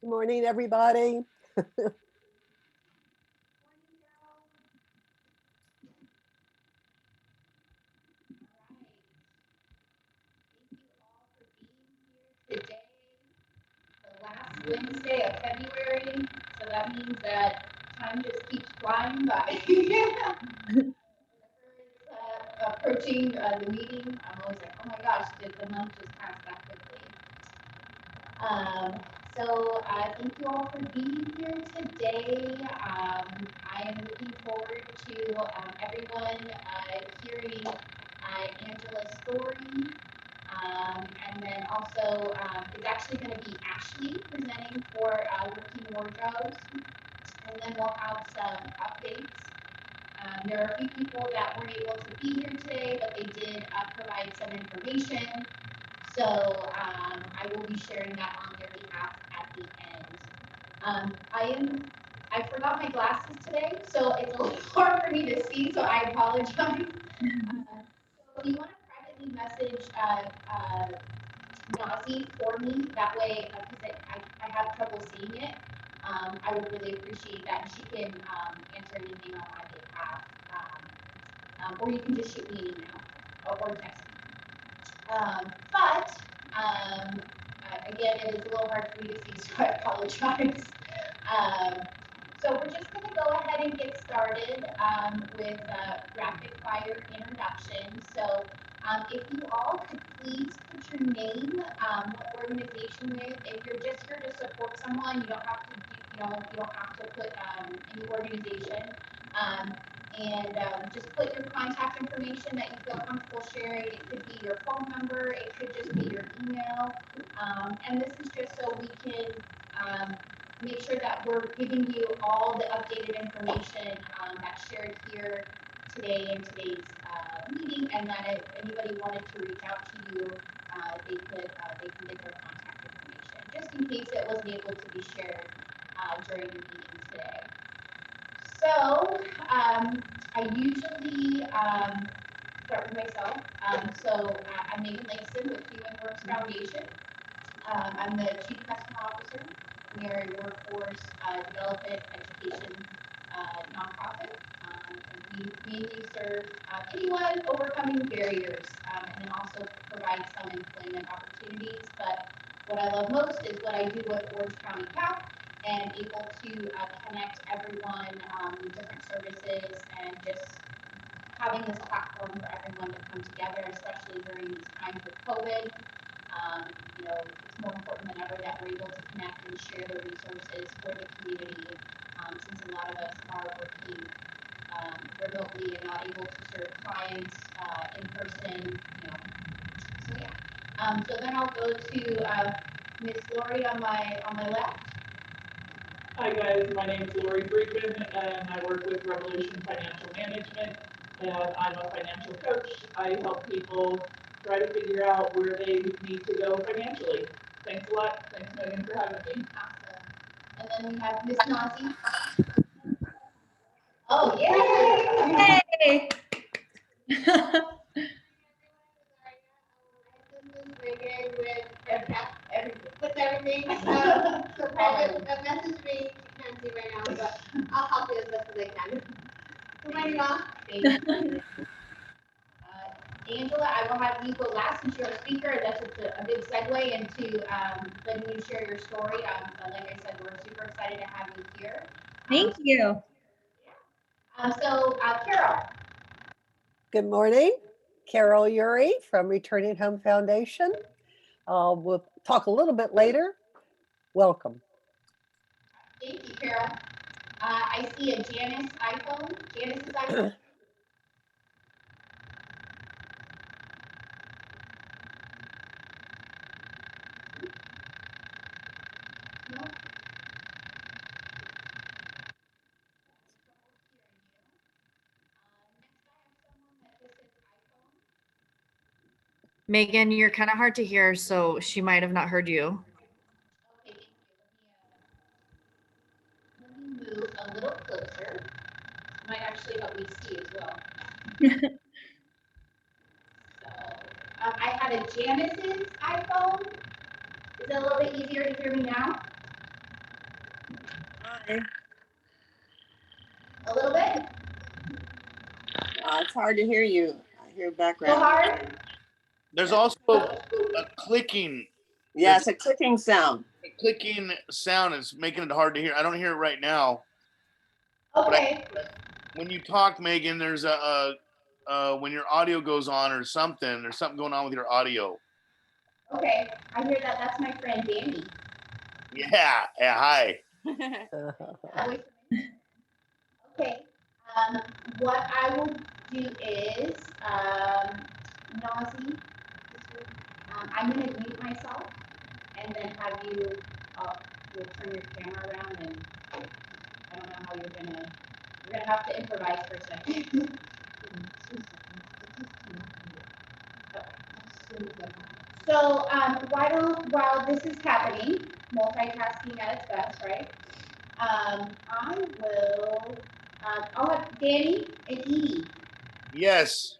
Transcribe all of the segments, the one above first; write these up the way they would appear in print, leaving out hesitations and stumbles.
Good morning, everybody. Today, the last Wednesday of February, so that means that time just keeps flying by. Approaching the meeting, I'm always like, oh my gosh, did the month just pass that quickly? Um, Thank you all for being here today. I am looking forward to everyone hearing Angela's story. And then also, it's actually going to be Ashley presenting for Working Wardrobes. And then we'll have some updates. There are a few people that weren't able to be here today, but they did provide some information. I will be sharing that on their behalf at the end. I forgot my glasses today, so it's a little hard for me to see, so I apologize. So if you want to privately message Nazi for me, that way, because I have trouble seeing it, I would really appreciate that. And she can answer anything on my behalf. Or you can just shoot me an email or text me. But again, it is a little hard for me to see, so I apologize. Um, so we're just going to go ahead and get started with rapid fire introduction. If you all could please put your name, what organization with. If you're just here to support someone, you don't have to you don't have to put any organization. Um, just put your contact information that you feel comfortable sharing. It could be your phone number, it could just be your email. And this is just so we can make sure that we're giving you all the updated information that's shared here today in today's meeting, and that if anybody wanted to reach out to you, they can get their contact information, just in case it wasn't able to be shared during the meeting today. I usually start with myself. I'm Megan Langston with Human Works Foundation. I'm the Chief Customer Officer. We are a workforce development education nonprofit. And we mainly serve anyone overcoming barriers and then also provide some employment opportunities. But what I love most is what I do with Orange County CAP and able to connect everyone with different services and just having this platform for everyone to come together, especially during these times with COVID. It's more important than ever that we're able to connect and share the resources for the community, since a lot of us are working remotely and not able to serve clients in person. So then I'll go to Miss Lori on my left. Hi guys, my name is Lori Friedman and I work with Revolution Financial Management, and I'm a financial coach. I help people try to figure out where they need to go financially. Thanks a lot. Thanks Megan for having me. Awesome. And then we have Miss Nazi. Oh, yay! Yay! with everything. Message me. You can't see right now, but I'll help you as best as I can. Good morning, all. Thank you. Angela, I will have you go last since you're a speaker. That's just a good segue into letting you share your story. Like I said, we're super excited to have you here. Thank you. Carol. Good morning. Carol Uri from Returning Home Foundation. We'll talk a little bit later. Welcome. Thank you, Carol. I see a Janice iPhone. Janice's iPhone. No. Megan, you're kind of hard to hear, so she might have not heard you. Okay, thank you. Let me move a little closer. Might actually help me see as well. I had a Janice's iPhone. Is it a little bit easier to hear me now? Hi. A little bit? It's hard to hear you. I hear So background. hard? There's also a clicking. Yeah, it's a clicking sound. A clicking sound is making it hard to hear. I don't hear it right now. Okay. When you talk, Megan, there's when your audio goes on or something, there's something going on with your audio. Okay. I hear that. That's my friend Danny. Yeah. Hi. Okay. What I will do is, Nazi, I'm going to mute myself and then have you, you'll turn your camera around and I don't know how you're going to have to improvise for a second. So while this is happening, multitasking at its best, right? I will, I'll have Danny and Edie. Yes.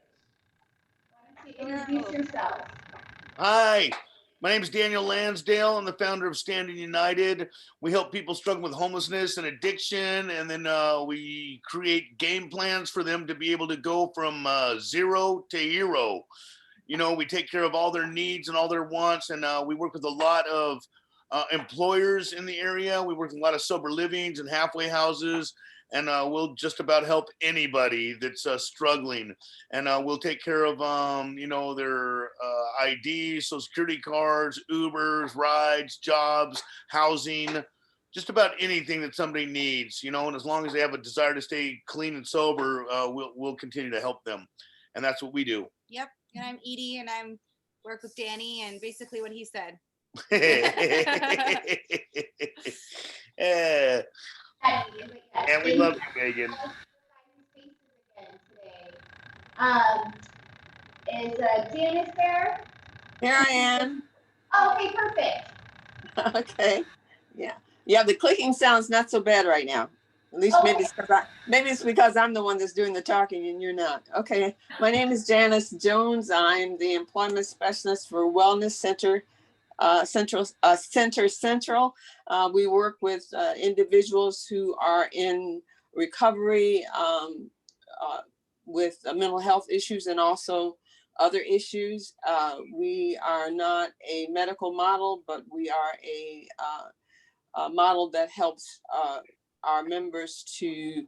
Why don't you introduce yourselves? Hi. My name is Daniel Lansdale. I'm the founder of Standing United. We help people struggling with homelessness and addiction, and then we create game plans for them to be able to go from 0 to hero. You know, we take care of all their needs and all their wants, and we work with a lot of employers in the area. We work with a lot of sober livings and halfway houses, and we'll just about help anybody that's struggling. And we'll take care of, you know, their IDs, social security cards, Ubers, rides, jobs, housing, just about anything that somebody needs, you know. And as long as they have a desire to stay clean and sober, we'll continue to help them. And that's what we do. Yep. And I'm Edie, and I'm work with Danny, and basically what he said. Yeah. And we love you, Megan. Is Janice there? Here I am. Oh, okay, perfect. Okay. Yeah. Yeah, the clicking sound's not so bad right now. At least maybe it's because I'm the one that's doing the talking and you're not. Okay. My name is Janice Jones. I'm the employment specialist for Wellness Center Central. We work with individuals who are in recovery with mental health issues and also other issues. We are not a medical model, but we are a model that helps our members to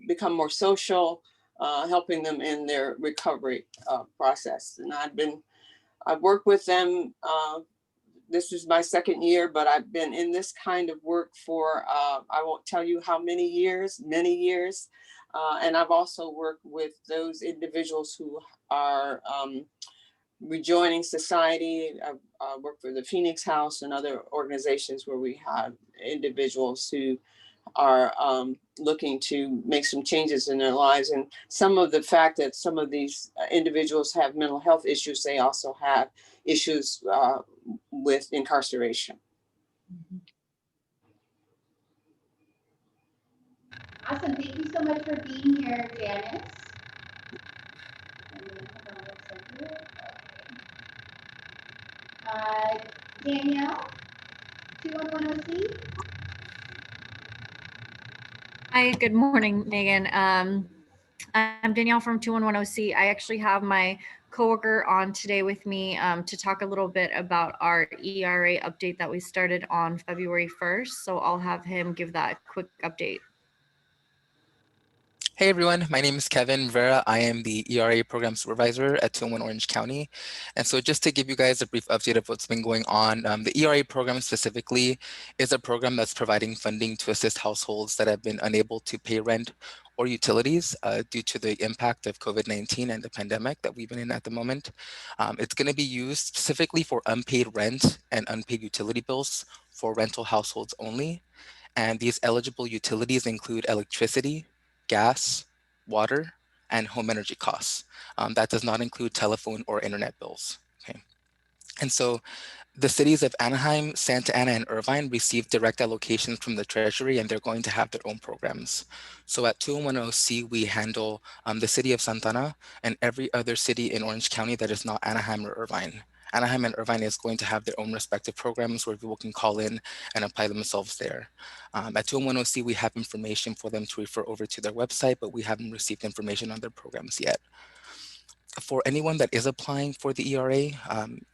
become more social, helping them in their recovery process. And I've worked with them. This is my second year, but I've been in this kind of work for, I won't tell you how many years. And I've also worked with those individuals who are rejoining society. I've worked for the Phoenix House and other organizations where we have individuals who are looking to make some changes in their lives. And some of the fact that some of these individuals have mental health issues, they also have issues with incarceration. Awesome. Thank you so much for being here, Janice. Danielle, 2110C. Hi, good morning, Megan. I'm Danielle from 2110C. I actually have my coworker on today with me to talk a little bit about our ERA update that we started on February 1st. So I'll have him give that quick update. Hey everyone, my name is Kevin Rivera. I am the ERA Program Supervisor at 201 Orange County. And so just to give you guys a brief update of what's been going on, the ERA program specifically is a program that's providing funding to assist households that have been unable to pay rent or utilities due to the impact of COVID-19 and the pandemic that we've been in at the moment. It's going to be used specifically for unpaid rent and unpaid utility bills for rental households only. And these eligible utilities include electricity, gas, water, and home energy costs. That does not include telephone or internet bills. Okay. And so the cities of Anaheim, Santa Ana, and Irvine received direct allocations from the Treasury, and they're going to have their own programs. So at 2110C, we handle the city of Santa Ana and every other city in Orange County that is not Anaheim or Irvine. Anaheim and Irvine is going to have their own respective programs where people can call in and apply themselves there. At 210C, we have information for them to refer over to their website, but we haven't received information on their programs yet. For anyone that is applying for the ERA,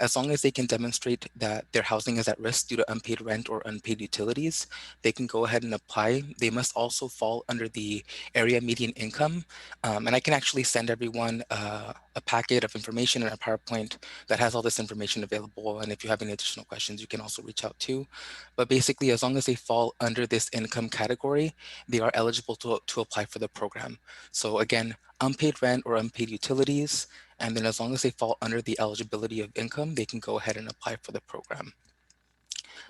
as long as they can demonstrate that their housing is at risk due to unpaid rent or unpaid utilities, they can go ahead and apply. They must also fall under the area median income. And I can actually send everyone a packet of information and a PowerPoint that has all this information available. And if you have any additional questions, you can also reach out to. But basically, as long as they fall under this income category, they are eligible to apply for the program. So again, unpaid rent or unpaid utilities, and then as long as they fall under the eligibility of income, they can go ahead and apply for the program.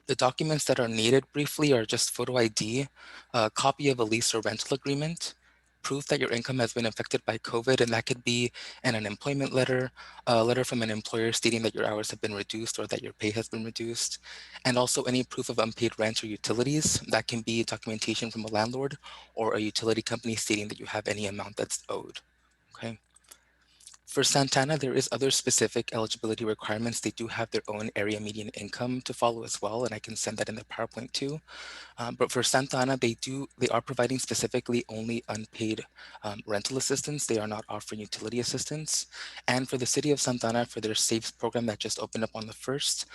The documents that are needed briefly are just photo ID, a copy of a lease or rental agreement, proof that your income has been affected by COVID, and that could be an unemployment letter, a letter from an employer stating that your hours have been reduced or that your pay has been reduced, and also any proof of unpaid rent or utilities. That can be documentation from a landlord or a utility company stating that you have any amount that's owed. Okay. For Santana, there is other specific eligibility requirements. They do have their own area median income to follow as well, and I can send that in the PowerPoint too. But for Santana, they are providing specifically only unpaid rental assistance. They are not offering utility assistance. And for the city of Santana, for their SAFES program that just opened up on the 1st,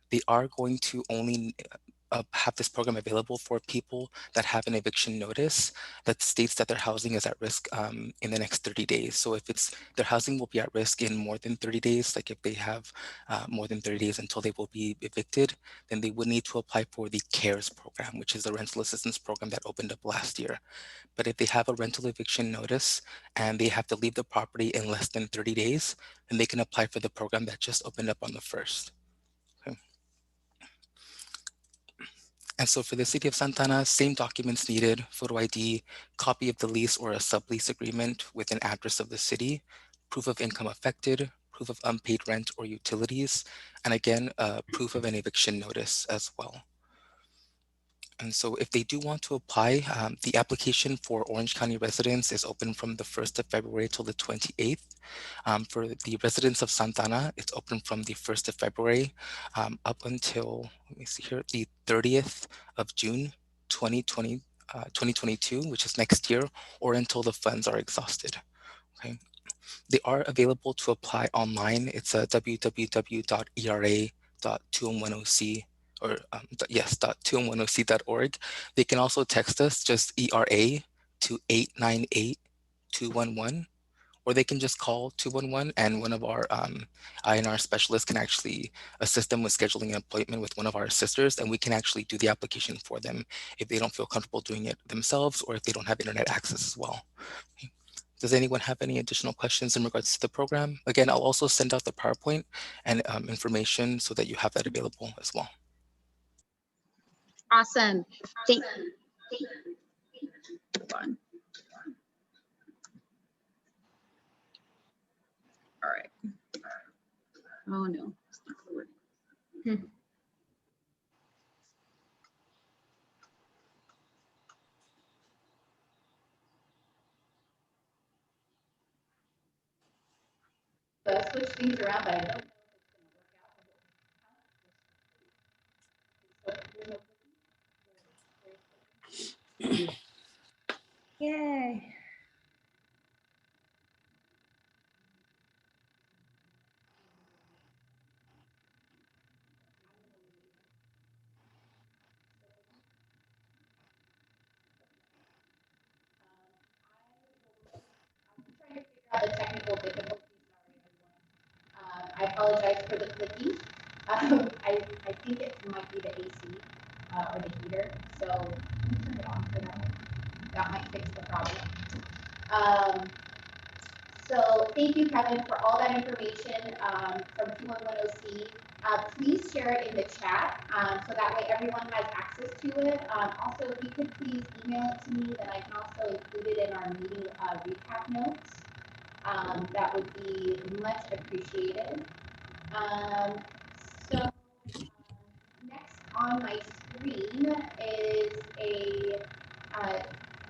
they are going to only have this program available for people that have an eviction notice that states that their housing is at risk in the next 30 days. So if it's their housing will be at risk in more than 30 days, like if they have more than 30 days until they will be evicted, then they would need to apply for the CARES program, which is the rental assistance program that opened up last year. But if they have a rental eviction notice and they have to leave the property in less than 30 days, then they can apply for the program that just opened up on the 1st. Okay. And so for the city of Santana, same documents needed: photo ID, copy of the lease or a sublease agreement with an address of the city, proof of income affected, proof of unpaid rent or utilities, and again, proof of an eviction notice as well. And so if they do want to apply, the application for Orange County residents is open from the 1st of February till the 28th. For the residents of Santana, it's open from the 1st of February up until, let me see here, the 30th of June, 2022, which is next year, or until the funds are exhausted. Okay. They are available to apply online. It's a www.era.210c or yes, .210c.org. They can also text us just ERA to 898-211, or they can just call 211 and one of our INR specialists can actually assist them with scheduling an appointment with one of our sisters, and we can actually do the application for them if they don't feel comfortable doing it themselves or if they don't have internet access as well. Does anyone have any additional questions in regards to the program? Again, I'll also send out the PowerPoint and information so that you have that available as well. Awesome. Thank Hold on. All right. Oh no. It's not gonna work. Switch things around, but I don't know if it's gonna work out. Yay. Trying to figure out the technical difficulties. I apologize for the clicking. I think it might be the AC or the heater, so turn it on for that one. That might fix the problem. So thank you, Kevin, for all that information from 210C. Please share it in the chat so that way everyone has access to it. Also, if you could please email it to me, then I can also include it in our meeting recap notes. That would be much appreciated. So next on my screen is a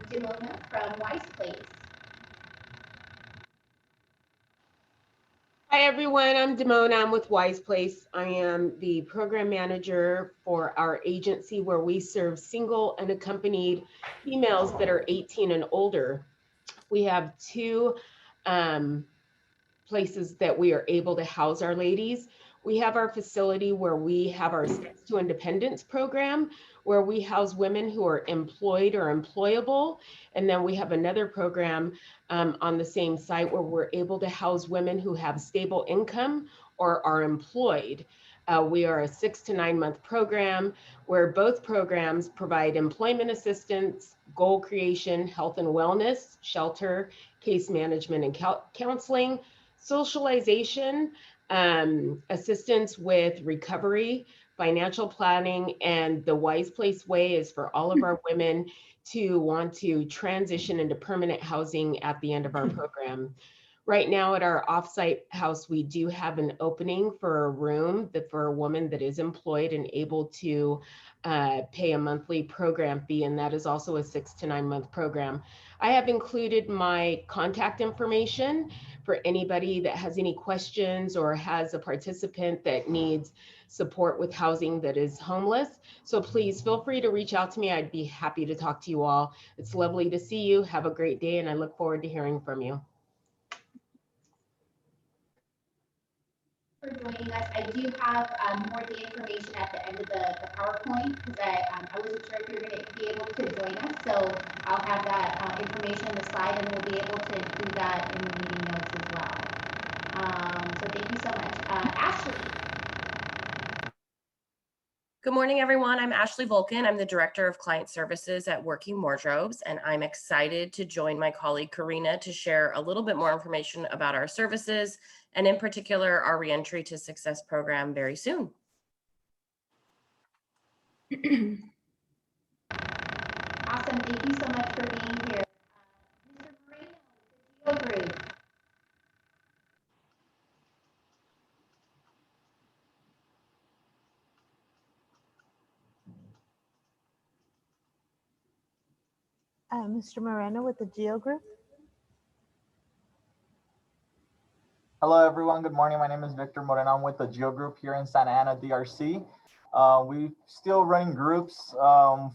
Demona from Wise Place. Hi, everyone. I'm Damone. I'm with Wise Place. I am the program manager for our agency where we serve single and unaccompanied females that are 18 and older. We have two places that we are able to house our ladies. We have our facility where we have our Steps to Independence program, where we house women who are employed or employable. And then we have another program on the same site where we're able to house women who have stable income or are employed. We are a 6 to 9 month program where both programs provide employment assistance, goal creation, health and wellness, shelter, case management and counseling, socialization, assistance with recovery, financial planning, and the Wise Place Way is for all of our women to want to transition into permanent housing at the end of our program. Right now at our offsite house, we do have an opening for a room for a woman that is employed and able to pay a monthly program fee, and that is also a 6 to 9 month program. I have included my contact information for anybody that has any questions or has a participant that needs support with housing that is homeless. So please feel free to reach out to me. I'd be happy to talk to you all. It's lovely to see you. Have a great day, and I look forward to hearing from you. For joining us. I do have more of the information at the end of the PowerPoint because I wasn't sure if you're going to be able to join us. So I'll have that information on the slide and we'll be able to include that in the meeting notes as well. So thank you so much. Ashley. Good morning, everyone. I'm Ashley Volkin. I'm the Director of Client Services at Working Wardrobes, and I'm excited to join my colleague Karina to share a little bit more information about our services and in particular our Reentry to Success program very soon. Awesome. Thank you so much for being here. Mr. Moreno, the Geo Group. Mr. Moreno with the Geo Group. Hello, everyone. Good morning. My name is Victor Moreno. I'm with the Geo Group here in Santa Ana, DRC. We still running groups,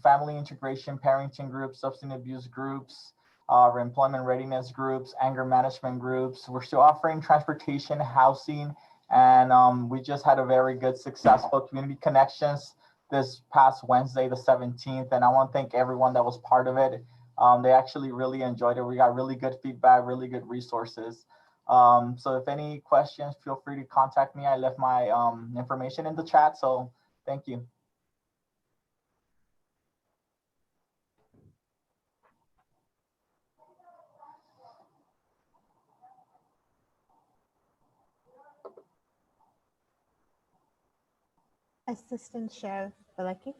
family integration, parenting groups, substance abuse groups, employment readiness groups, anger management groups. We're still offering transportation, housing, and we just had a very good, successful community connections this past Wednesday, the 17th. And I want to thank everyone that was part of it. They actually really enjoyed it. We got really good feedback, really good resources. So if any questions, feel free to contact me. I left my information in the chat, so thank you. Assistant Sheriff Bilecki.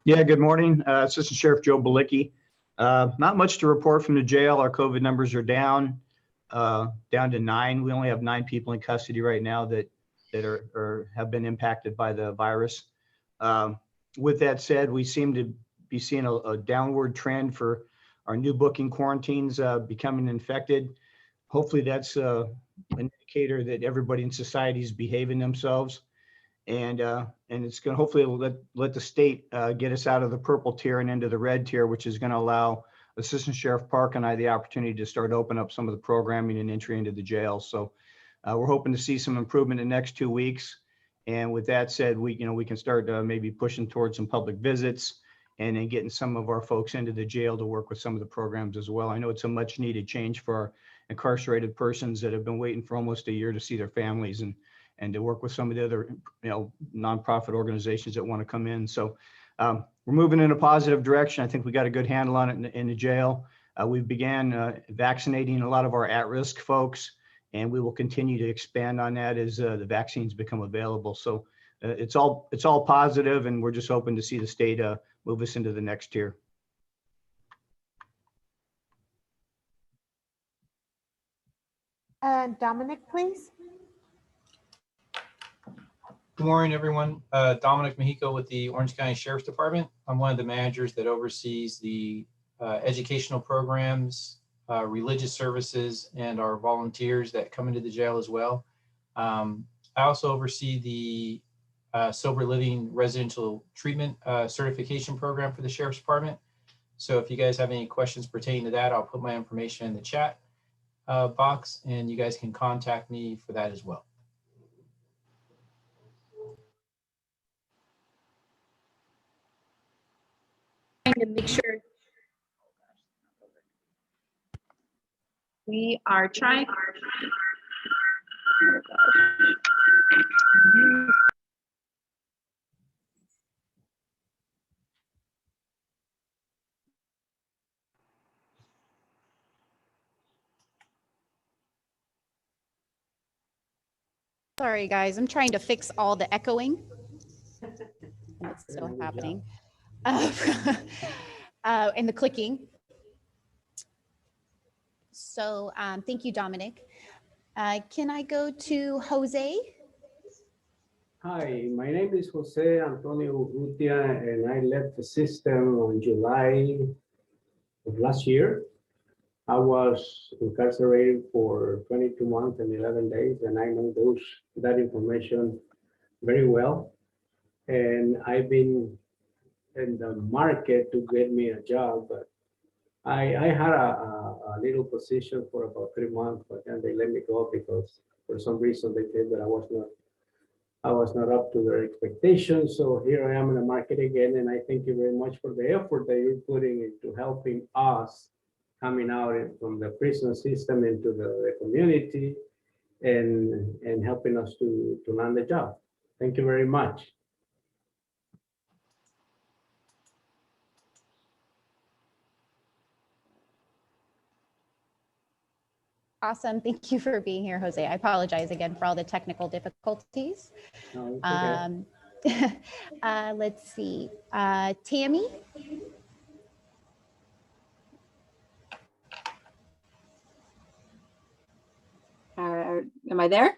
Yeah, good morning. Assistant Sheriff Joe Bilecki. Not much to report from the jail. Our COVID numbers are down to 9. We only have 9 people in custody right now that have been impacted by the virus. With that said, we seem to be seeing a downward trend for our new booking quarantines becoming infected. Hopefully that's an indicator that everybody in society is behaving themselves. And it's going to hopefully let the state get us out of the purple tier and into the red tier, which is going to allow Assistant Sheriff Park and I the opportunity to start open up some of the programming and entry into the jail. So we're hoping to see some improvement in the next 2 weeks. And with that said, we can start maybe pushing towards some public visits and then getting some of our folks into the jail to work with some of the programs as well. I know it's a much needed change for our incarcerated persons that have been waiting for almost a year to see their families and to work with some of the other, nonprofit organizations that want to come in. So we're moving in a positive direction. I think we got a good handle on it in the jail. We began vaccinating a lot of our at-risk folks, and we will continue to expand on that as the vaccines become available. So it's all positive, and we're just hoping to see the state move us into the next tier. Dominic, please. Good morning, everyone. Dominic Mexico with the Orange County Sheriff's Department. I'm one of the managers that oversees the educational programs religious services, and our volunteers that come into the jail as well. I also oversee the sober living residential treatment certification program for the Sheriff's Department. So if you guys have any questions pertaining to that, I'll put my information in the chat box, and you guys can contact me for that as well. Trying to make sure we are trying. Sorry, guys, I'm trying to fix all the echoing. And it's still happening. And the clicking. So thank you, Dominic. Can I go to Jose? Hi, my name is Jose Antonio Urrutia, and I left the system on July of last year. I was incarcerated for 22 months and 11 days, and I know that information very well. And I've been in the market to get me a job, but I had a little position for about 3 months, but then they let me go because for some reason they said that I was not up to their expectations. So here I am in the market again, and I thank you very much for the effort that you're putting into helping us coming out from the prison system into the community and helping us to land the job. Thank you very much. Awesome. Thank you for being here, Jose. I apologize again for all the technical difficulties. No, it's okay. Let's see. Tammy? Am I there?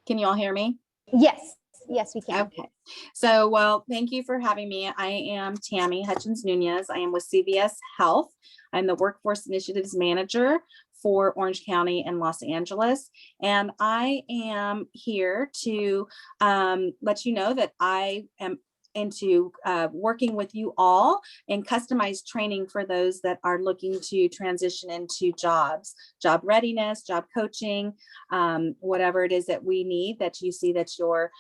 Can you all hear me? Yes. Yes, we can. Okay. So, well, thank you for having me. I am Tammy Hutchins Nunez. I am with CVS Health. I'm the Workforce Initiatives Manager for Orange County and Los Angeles. And I am here to let you know that I am into working with you all in customized training for those that are looking to transition into jobs, job readiness, job coaching, whatever it is that we need that you see that your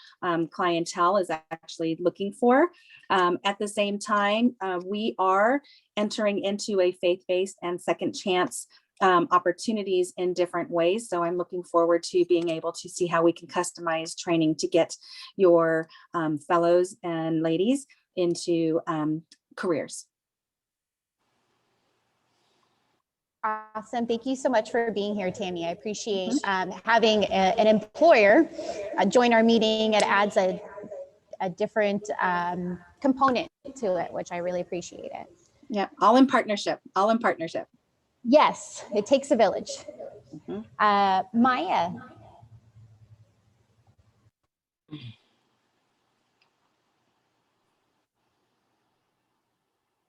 clientele is actually looking for. At the same time, we are entering into a faith-based and second chance opportunities in different ways. So I'm looking forward to being able to see how we can customize training to get your fellows and ladies into careers. Awesome. Thank you so much for being here, Tammy. I appreciate having an employer join our meeting. It adds a different component to it, which I really appreciate it. Yeah, all in partnership, all in partnership. Yes, it takes a village. Maya.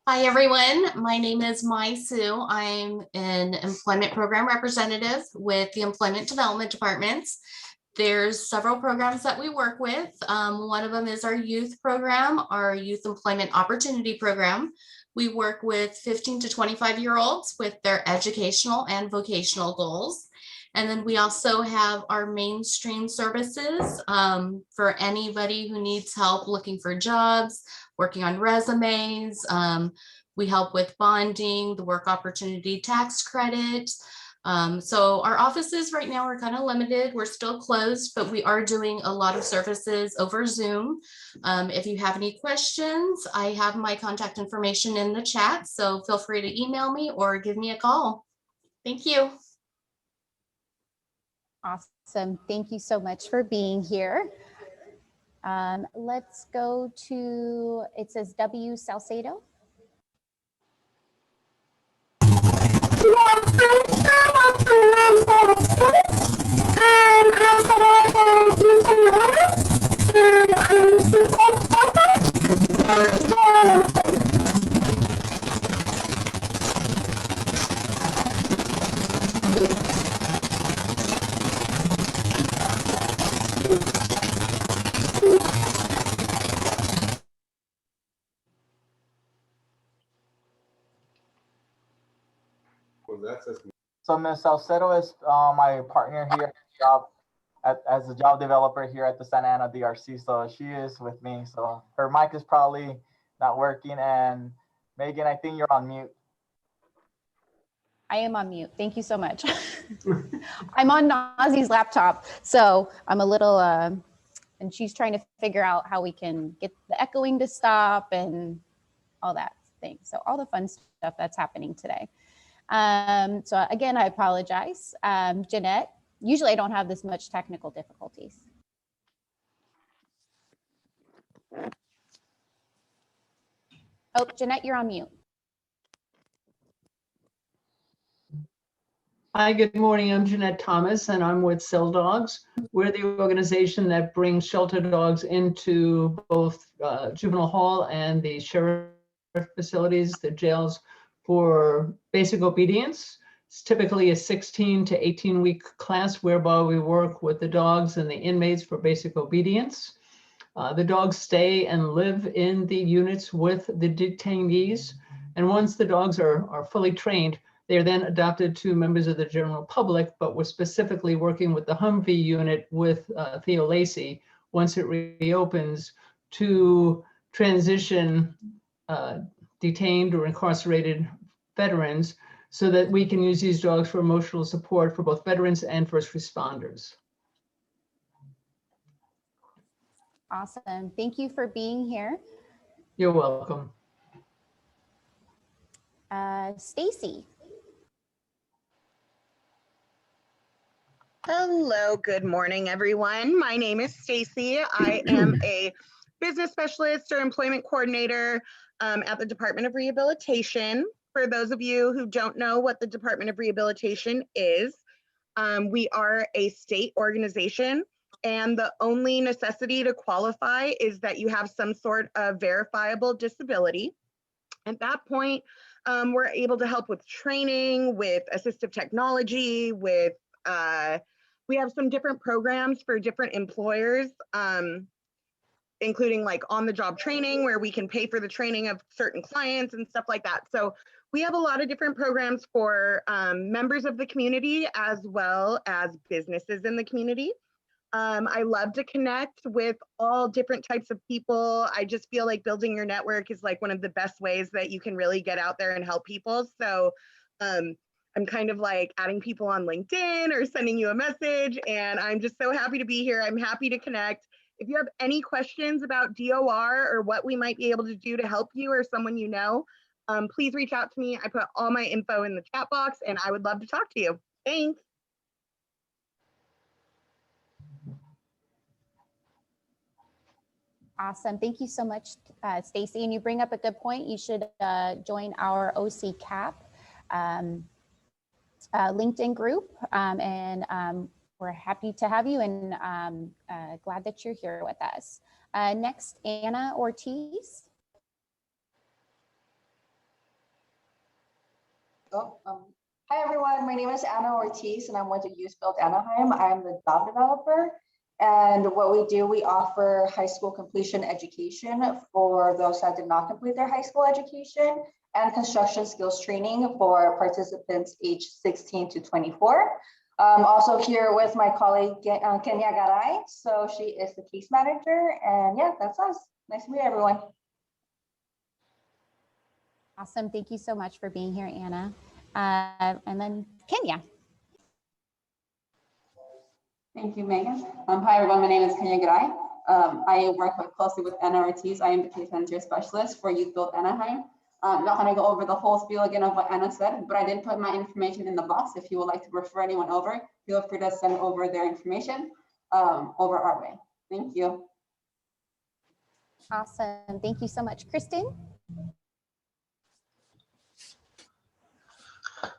Hi, everyone. My name is Mai Sue. I'm an employment program representative with the Employment Development Departments. There's several programs that we work with. One of them is our youth program, our Youth Employment Opportunity Program. We work with 15 to 25-year-olds with their educational and vocational goals. And then we also have our mainstream services for anybody who needs help looking for jobs, working on resumes. We help with bonding, the work opportunity tax credit. So our offices right now are kind of limited. We're still closed, but we are doing a lot of services over Zoom. If you have any questions, I have my contact information in the chat. So feel free to email me or give me a call. Thank you. Awesome. Thank you so much for being here. Let's go to, it says W. Salcedo. So Ms. Salcedo is my partner here at the job as a job developer here at the Santa Ana DRC. So she is with me. So her mic is probably not working. And Megan, I think you're on mute. I am on mute. Thank you so much. I'm on Nazi's laptop, so I'm a little, and she's trying to figure out how we can get the echoing to stop and all that thing. So all the fun stuff that's happening today. So again, I apologize. Jeanette, usually I don't have this much technical difficulties. Oh, Jeanette, you're on mute. Hi, good morning. I'm Jeanette Thomas, and I'm with Cell Dogs. We're the organization that brings shelter dogs into both juvenile hall and the sheriff facilities, the jails, for basic obedience. It's typically a 16 to 18-week class whereby we work with the dogs and the inmates for basic obedience. The dogs stay and live in the units with the detainees. And once the dogs are fully trained, they are then adopted to members of the general public, but we're specifically working with the Humvee unit with Theo Lacey once it reopens to transition detained or incarcerated veterans so that we can use these dogs for emotional support for both veterans and first responders. Awesome. Thank you for being here. You're welcome. Stacy. Hello, good morning, everyone. My name is Stacy. I am a business specialist or employment coordinator at the Department of Rehabilitation. For those of you who don't know what the Department of Rehabilitation is, we are a state organization, and the only necessity to qualify is that you have some sort of verifiable disability. At that point, we're able to help with training, with assistive technology, with we have some different programs for different employers, including like on-the-job training where we can pay for the training of certain clients and stuff like that. So we have a lot of different programs for members of the community as well as businesses in the community. I love to connect with all different types of people. I just feel like building your network is like one of the best ways that you can really get out there and help people. So I'm kind of like adding people on LinkedIn or sending you a message, and I'm just so happy to be here. I'm happy to connect. If you have any questions about DOR or what we might be able to do to help you or someone you know, please reach out to me. I put all my info in the chat box, and I would love to talk to you. Thanks. Awesome. Thank you so much, Stacy. And you bring up a good point. You should join our OC CAP LinkedIn group. We're happy to have you and glad that you're here with us. Next, Anna Ortiz. Hi everyone, my name is Anna Ortiz and I'm with the Youth Build Anaheim. I'm the job developer, and what we do, we offer high school completion education for those that did not complete their high school education and construction skills training for participants aged 16 to 24. Also here with my colleague Kenya Garay, so she is the case manager, and yeah, that's us. Nice to meet everyone. Awesome. Thank you so much for being here, Anna. And then Kenya. Thank you, Megan. Hi, everyone. My name is Kenya Garay. I work closely with Anna Ortiz. I am the case manager specialist for Youth Build Anaheim. I'm not going to go over the whole spiel again of what Anna said, but I did put my information in the box. If you would like to refer anyone over, feel free to send over their information over our way. Thank you. Awesome. Thank you so much. Kristen?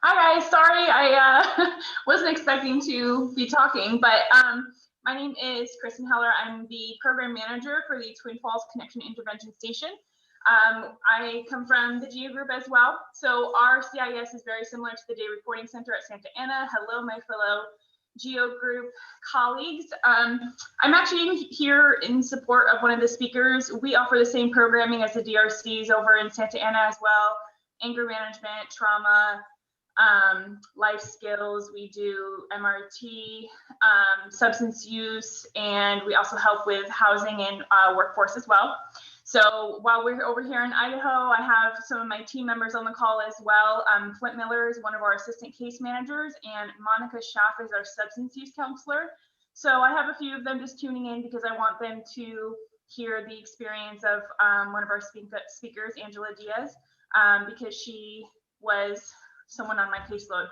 Hi guys, sorry I wasn't expecting to be talking, but my name is Kristen Heller. I'm the program manager for the Twin Falls Connection Intervention Station. I come from the GEO group as well. So our CIS is very similar to the Day Reporting Center at Santa Ana. Hello, my fellow GEO group colleagues. I'm actually here in support of one of the speakers. We offer the same programming as the DRCs over in Santa Ana as well. Anger management, trauma, life skills. We do MRT, substance use, and we also help with housing and workforce as well. So while we're over here in Idaho, I have some of my team members on the call as well. Flint Miller is one of our assistant case managers, and Monica Schaff is our substance use counselor. So I have a few of them just tuning in because I want them to hear the experience of one of our speakers, Angela Diaz, because she was someone on my caseload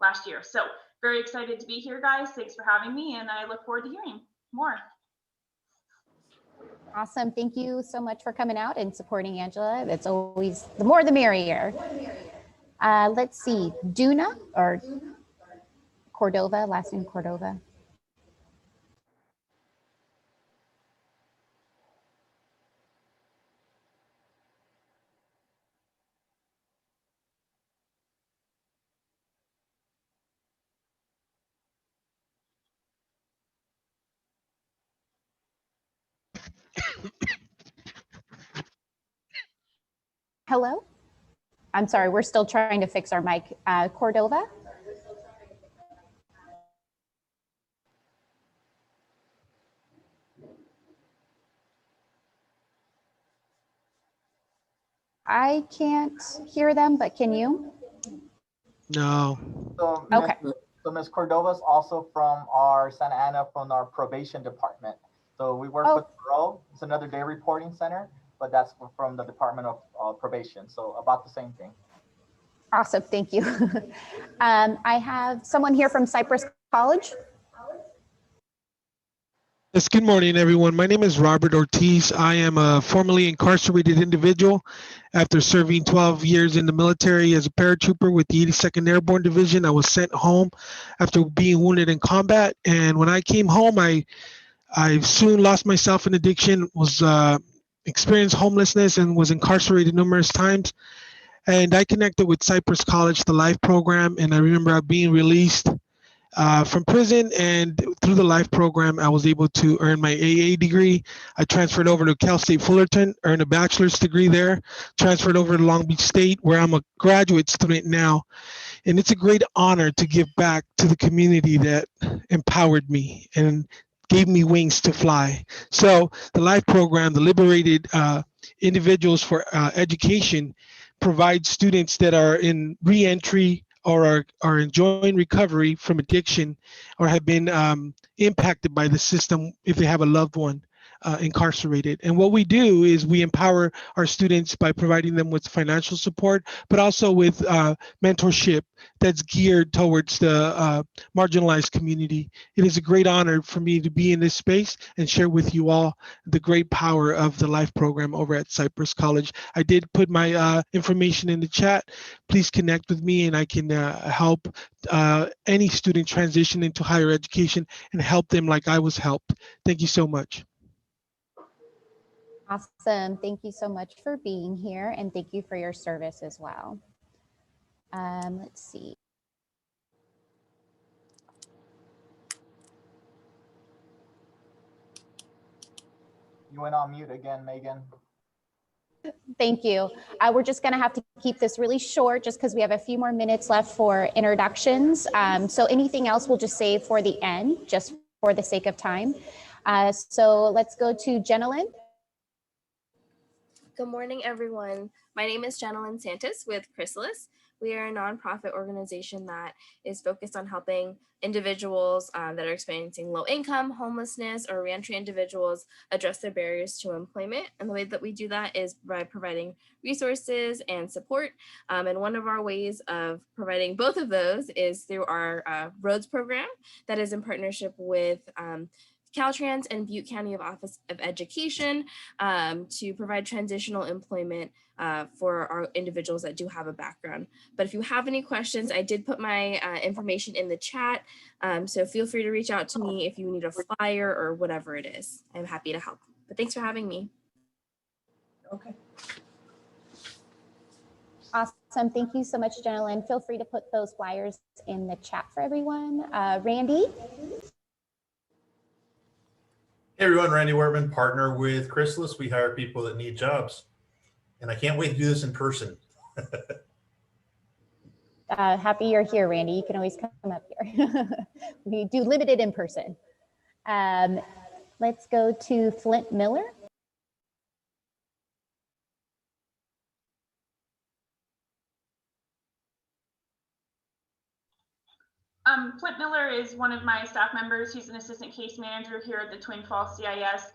last year. So very excited to be here, guys. Thanks for having me, and I look forward to hearing more. Awesome. Thank you so much for coming out and supporting Angela. It's always the more the merrier. Let's see, Duna or Cordova, last name Cordova. Hello? I'm sorry, we're still trying to fix our mic. Cordova? I can't hear them, but can you? No. So, Okay. So Ms. Cordova is also from our Santa Ana, from our probation department. So we work with Pro. It's another day reporting center, but that's from the Department of Probation. So about the same thing. Awesome, thank you. I have someone here from Cypress College. Yes, good morning, everyone. My name is Robert Ortiz. I am a formerly incarcerated individual after serving 12 years in the military as a paratrooper with the 82nd Airborne Division. I was sent home after being wounded in combat. And when I came home, I soon lost myself in addiction, was experienced homelessness, and was incarcerated numerous times. And I connected with Cypress College, the LIFE program, and I remember being released from prison, and through the LIFE program, I was able to earn my AA degree. I transferred over to Cal State Fullerton, earned a bachelor's degree there, transferred over to Long Beach State, where I'm a graduate student now. And it's a great honor to give back to the community that empowered me and gave me wings to fly. So the LIFE program, the Liberated Individuals for Education, provides students that are in reentry or are enjoying recovery from addiction or have been impacted by the system if they have a loved one incarcerated. And what we do is we empower our students by providing them with financial support, but also with mentorship that's geared towards the marginalized community. It is a great honor for me to be in this space and share with you all the great power of the LIFE program over at Cypress College. I did put my information in the chat. Please connect with me and I can help any student transition into higher education and help them like I was helped. Thank you so much. Awesome. Thank you so much for being here, and thank you for your service as well. Let's see. You went on mute again, Megan. Thank you. We're just going to have to keep this really short just because we have a few more minutes left for introductions. So anything else we'll just save for the end, just for the sake of time. So let's go to Jenilyn. Good morning, everyone. My name is Jenilyn Santos with Chrysalis. We are a nonprofit organization that is focused on helping individuals that are experiencing low income, homelessness, or reentry individuals address their barriers to employment. And the way that we do that is by providing resources and support. And one of our ways of providing both of those is through our Roads program that is in partnership with Caltrans and Butte County Office of Education to provide transitional employment for our individuals that do have a background. But if you have any questions, I did put my information in the chat. So feel free to reach out to me if you need a flyer or whatever it is. I'm happy to help. But thanks for having me. Okay. Awesome. Thank you so much, Jenna. Feel free to put those flyers in the chat for everyone. Randy? Hey everyone, Randy Wertman, partner with Chrysalis. We hire people that need jobs. And I can't wait to do this in person. Happy you're here, Randy. You can always come up here. We do limited in person. Let's go to Flint Miller. Flint Miller is one of my staff members. He's an assistant case manager here at the Twin Falls CIS.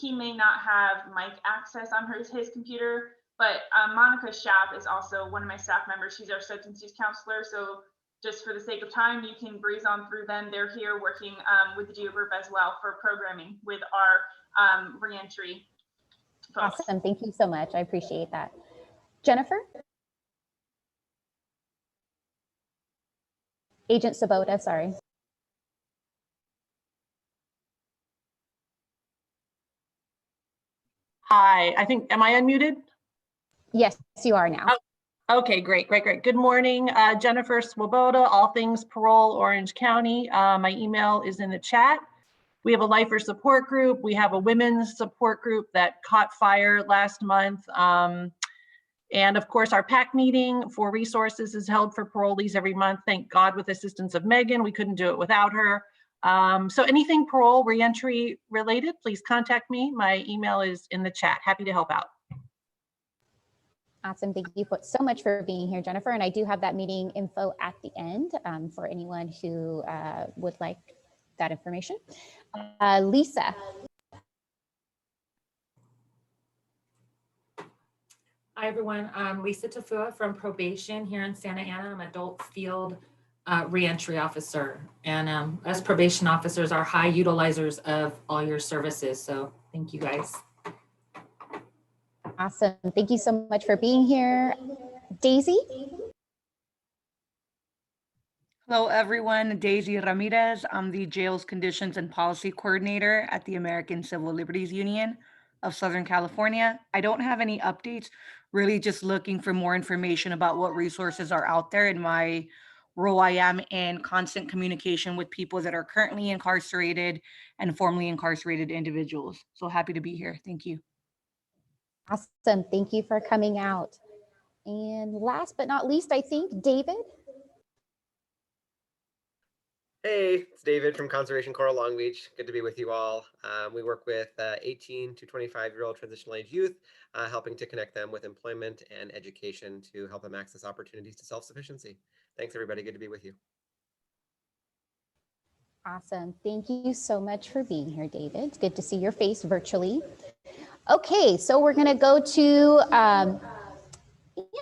He may not have mic access on his computer, but Monica Schaap is also one of my staff members. She's our substance use counselor. So just for the sake of time, you can breeze on through them. They're here working with the GEO group as well for programming with our reentry folks. Awesome. Thank you so much. I appreciate that. Jennifer? Agent Sabota, sorry. Hi, I think, am I unmuted? Yes, you are now. Oh, okay, great. Good morning, Jennifer Swoboda, all things parole, Orange County. My email is in the chat. We have a lifer support group. We have a women's support group that caught fire last month. And of course, our PAC meeting for resources is held for parolees every month. Thank God, with assistance of Megan, we couldn't do it without her. So anything parole reentry related, please contact me. My email is in the chat. Happy to help out. Awesome. Thank you so much for being here, Jennifer. And I do have that meeting info at the end for anyone who would like that information. Lisa. Hi, everyone. I'm Lisa Tafua from probation here in Santa Ana. I'm adult field reentry officer. And us probation officers are high utilizers of all your services. So thank you guys. Awesome. Thank you so much for being here. Daisy? Hello, everyone. Daisy Ramirez. I'm the Jails Conditions and Policy Coordinator at the American Civil Liberties Union of Southern California. I don't have any updates, really just looking for more information about what resources are out there. In my role, I am in constant communication with people that are currently incarcerated and formerly incarcerated individuals. So happy to be here. Thank you. Awesome. Thank you for coming out. And last but not least, I think, David. Hey, it's David from Conservation Corps Long Beach. Good to be with you all. We work with 18 to 25-year-old transitional age youth, helping to connect them with employment and education to help them access opportunities to self-sufficiency. Thanks, everybody. Good to be with you. Awesome. Thank you so much for being here, David. It's good to see your face virtually. Okay, so we're going to go to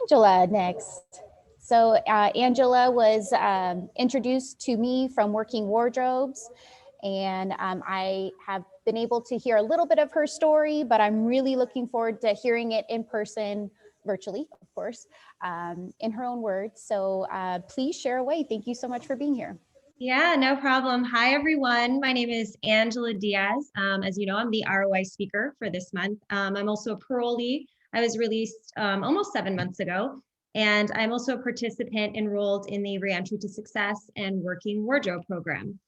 Angela next. So Angela was introduced to me from Working Wardrobes, and I have been able to hear a little bit of her story, but I'm really looking forward to hearing it in person, virtually, of course, in her own words. So please share away. Thank you so much for being here. Yeah, no problem. Hi, everyone. My name is Angela Diaz. As you know, I'm the ROI speaker for this month. I'm also a parolee. I was released almost 7 months ago, and I'm also a participant enrolled in the Reentry to Success and Working Wardrobe program.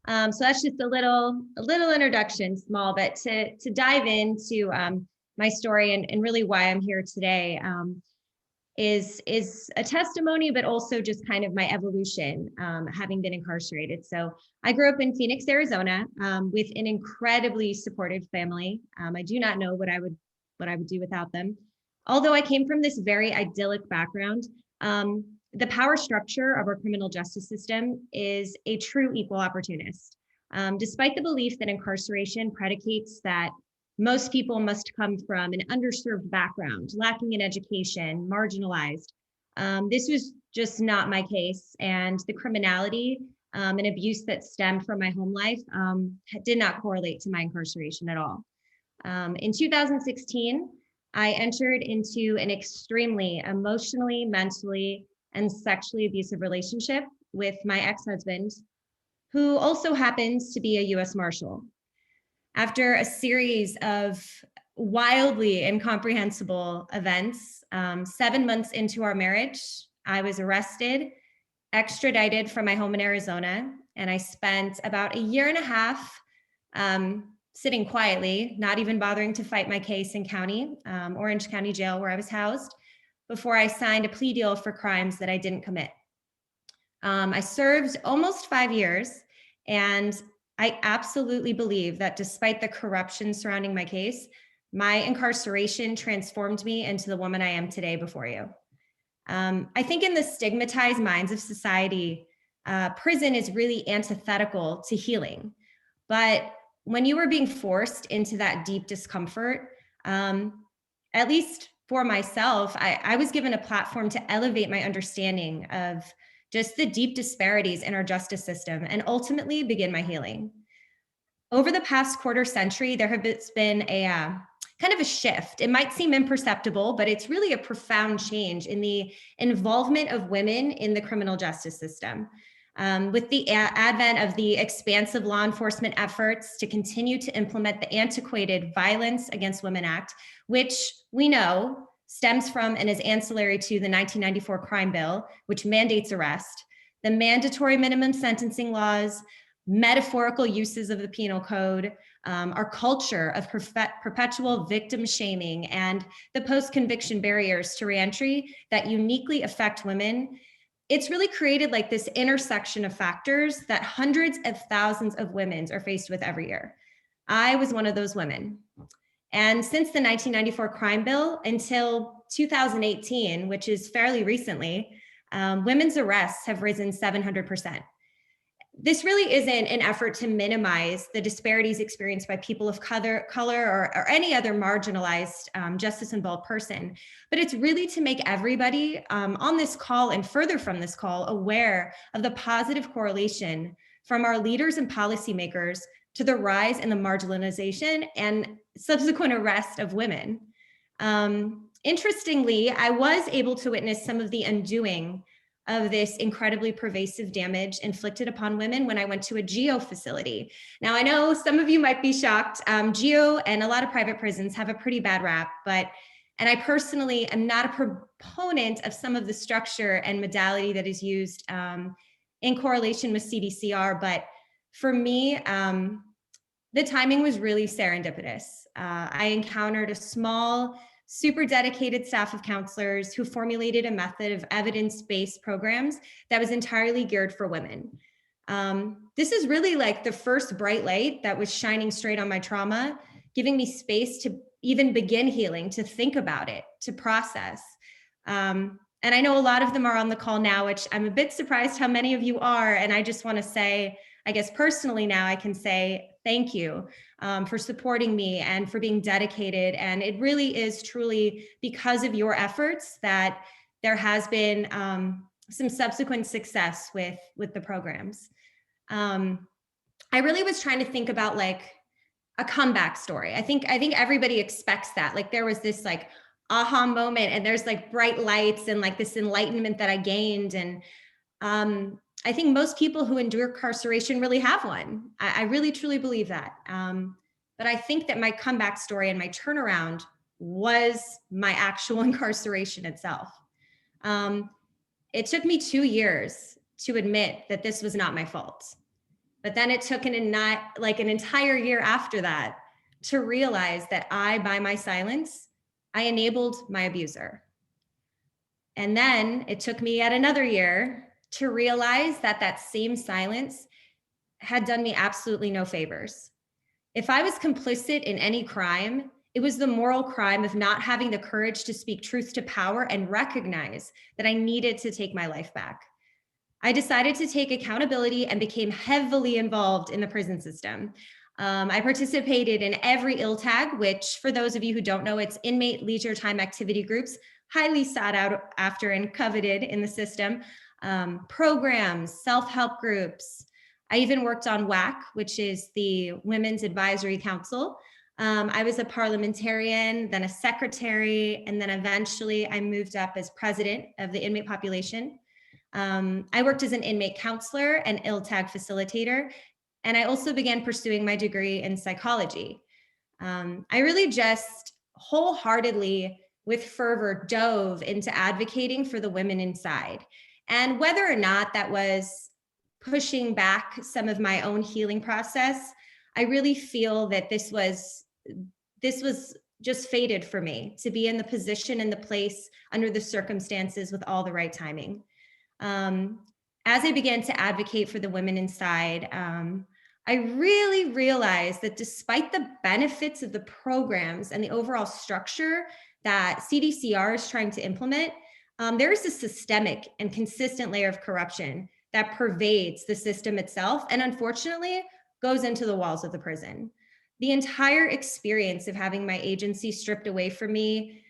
So that's just a little introduction, small, but to dive into my story and really why I'm here today. Is a testimony, but also just kind of my evolution, having been incarcerated. So I grew up in Phoenix, Arizona, with an incredibly supportive family. I do not know what I would do without them. Although I came from this very idyllic background, the power structure of our criminal justice system is a true equal opportunist. Despite the belief that incarceration predicates that most people must come from an underserved background, lacking in education, marginalized. This was just not my case. And the criminality and abuse that stemmed from my home life did not correlate to my incarceration at all. In 2016, I entered into an extremely emotionally, mentally, and sexually abusive relationship with my ex-husband, who also happens to be a U.S. Marshal. After a series of wildly incomprehensible events. 7 months into our marriage, I was arrested, extradited from my home in Arizona, and I spent about 1.5 years sitting quietly, not even bothering to fight my case in Orange County Jail, where I was housed, before I signed a plea deal for crimes that I didn't commit. I served almost 5 years, and I absolutely believe that despite the corruption surrounding my case, my incarceration transformed me into the woman I am today before you. I think in the stigmatized minds of society, prison is really antithetical to healing. But when you were being forced into that deep discomfort, at least for myself, I was given a platform to elevate my understanding of just the deep disparities in our justice system and ultimately begin my healing. Over the past quarter century, there has been a kind of a shift. It might seem imperceptible, but it's really a profound change in the involvement of women in the criminal justice system. With the advent of the expansive law enforcement efforts to continue to implement the antiquated Violence Against Women Act, which we know stems from and is ancillary to the 1994 crime bill, which mandates arrest, the mandatory minimum sentencing laws, metaphorical uses of the penal code, our culture of perpetual victim shaming, and the post-conviction barriers to reentry that uniquely affect women. It's really created like this intersection of factors that hundreds of thousands of women are faced with every year. I was one of those women. And since the 1994 crime bill until 2018, which is fairly recently, women's arrests have risen 700%. This really isn't an effort to minimize the disparities experienced by people of color or any other marginalized justice-involved person, but it's really to make everybody on this call and further from this call aware of the positive correlation from our leaders and policymakers to the rise in the marginalization and subsequent arrest of women. Interestingly, I was able to witness some of the undoing of this incredibly pervasive damage inflicted upon women when I went to a GEO facility. Now, I know some of you might be shocked. GEO and a lot of private prisons have a pretty bad rap, and I personally am not a proponent of some of the structure and modality that is used in correlation with CDCR, but for me, the timing was really serendipitous. I encountered a small, super dedicated staff of counselors who formulated a method of evidence-based programs that was entirely geared for women. This is really like the first bright light that was shining straight on my trauma, giving me space to even begin healing, to think about it, to process. And I know a lot of them are on the call now, which I'm a bit surprised how many of you are. And I just want to say, I guess personally now I can say thank you for supporting me and for being dedicated. And it really is truly because of your efforts that there has been some subsequent success with the programs. I really was trying to think about like a comeback story. I think everybody expects that. Like there was this like aha moment and there's like bright lights and like this enlightenment that I gained. And I think most people who endure incarceration really have one. I really truly believe that. But I think that my comeback story and my turnaround was my actual incarceration itself. It took me 2 years to admit that this was not my fault. But then it took an entire year after that to realize that by my silence, I enabled my abuser. And then it took me yet another year to realize that that same silence had done me absolutely no favors. If I was complicit in any crime, it was the moral crime of not having the courage to speak truth to power and recognize that I needed to take my life back. I decided to take accountability and became heavily involved in the prison system. I participated in every ILTAG, which for those of you who don't know, it's inmate leisure time activity groups, highly sought out after and coveted in the system, programs, self-help groups. I even worked on WAC, which is the Women's Advisory Council. I was a parliamentarian, then a secretary, and then eventually I moved up as president of the inmate population. I worked as an inmate counselor and ILTAG facilitator, and I also began pursuing my degree in psychology. I really just wholeheartedly, with fervor, dove into advocating for the women inside. And whether or not that was pushing back some of my own healing process, I really feel that this was just fated for me to be in the position and the place under the circumstances with all the right timing. As I began to advocate for the women inside, I really realized that despite the benefits of the programs and the overall structure that CDCR is trying to implement, there is a systemic and consistent layer of corruption that pervades the system itself and unfortunately goes into the walls of the prison. The entire experience of having my agency stripped away from me,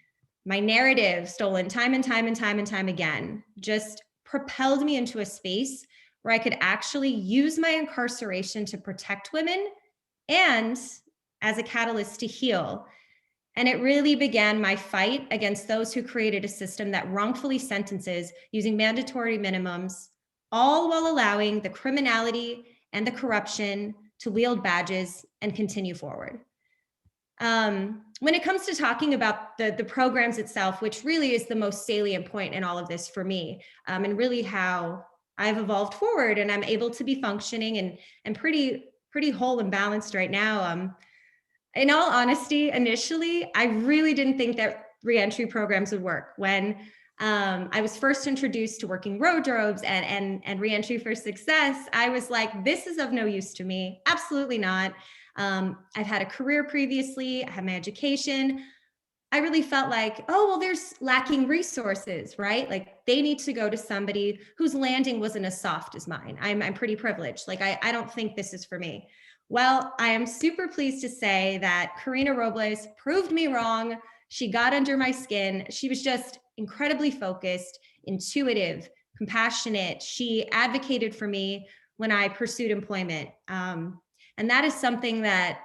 my narrative stolen time and time and time and time again, just propelled me into a space where I could actually use my incarceration to protect women and as a catalyst to heal. And it really began my fight against those who created a system that wrongfully sentences using mandatory minimums, all while allowing the criminality and the corruption to wield badges and continue forward. When it comes to talking about the programs itself, which really is the most salient point in all of this for me, and really how I've evolved forward and I'm able to be functioning and pretty whole and balanced right now. In all honesty, initially, I really didn't think that reentry programs would work. When I was first introduced to working wardrobes and reentry for success, I was like, this is of no use to me. Absolutely not. I've had a career previously, I had my education. I really felt like, oh, well, there's lacking resources, right? Like they need to go to somebody whose landing wasn't as soft as mine. I'm pretty privileged. Like, I don't think this is for me. Well, I am super pleased to say that Karina Robles proved me wrong. She got under my skin. She was just incredibly focused, intuitive, compassionate. She advocated for me when I pursued employment. And that is something that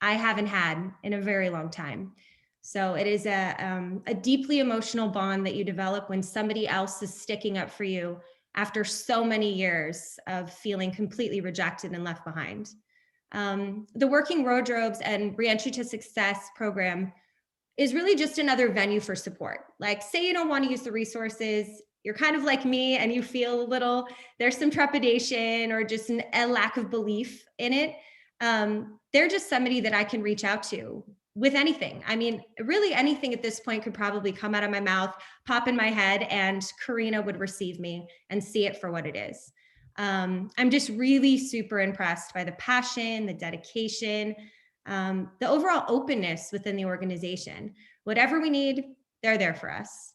I haven't had in a very long time. So it is a deeply emotional bond that you develop when somebody else is sticking up for you after so many years of feeling completely rejected and left behind. The Working Wardrobes and Reentry to Success program is really just another venue for support. Like, say you don't want to use the resources, you're kind of like me and you feel a little, there's some trepidation or just a lack of belief in it. They're just somebody that I can reach out to with anything. I mean, really anything at this point could probably come out of my mouth, pop in my head, and Karina would receive me and see it for what it is. I'm just really super impressed by the passion, the dedication, the overall openness within the organization. Whatever we need, they're there for us.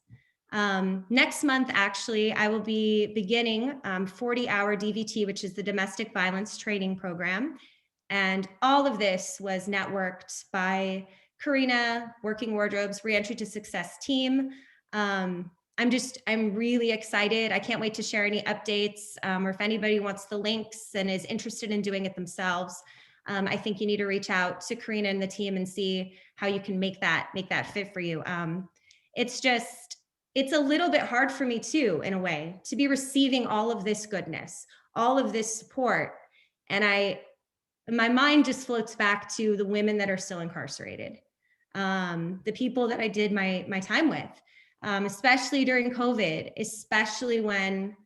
Next month, actually, I will be beginning 40-hour DVT, which is the Domestic Violence Training Program. And all of this was networked by Karina, Working Wardrobes, Reentry to Success team. I'm really excited. I can't wait to share any updates, or if anybody wants the links and is interested in doing it themselves. I think you need to reach out to Karina and the team and see how you can make that fit for you. It's a little bit hard for me too, in a way, to be receiving all of this goodness, all of this support. And my mind just floats back to the women that are still incarcerated, the people that I did my time with, especially during COVID, especially when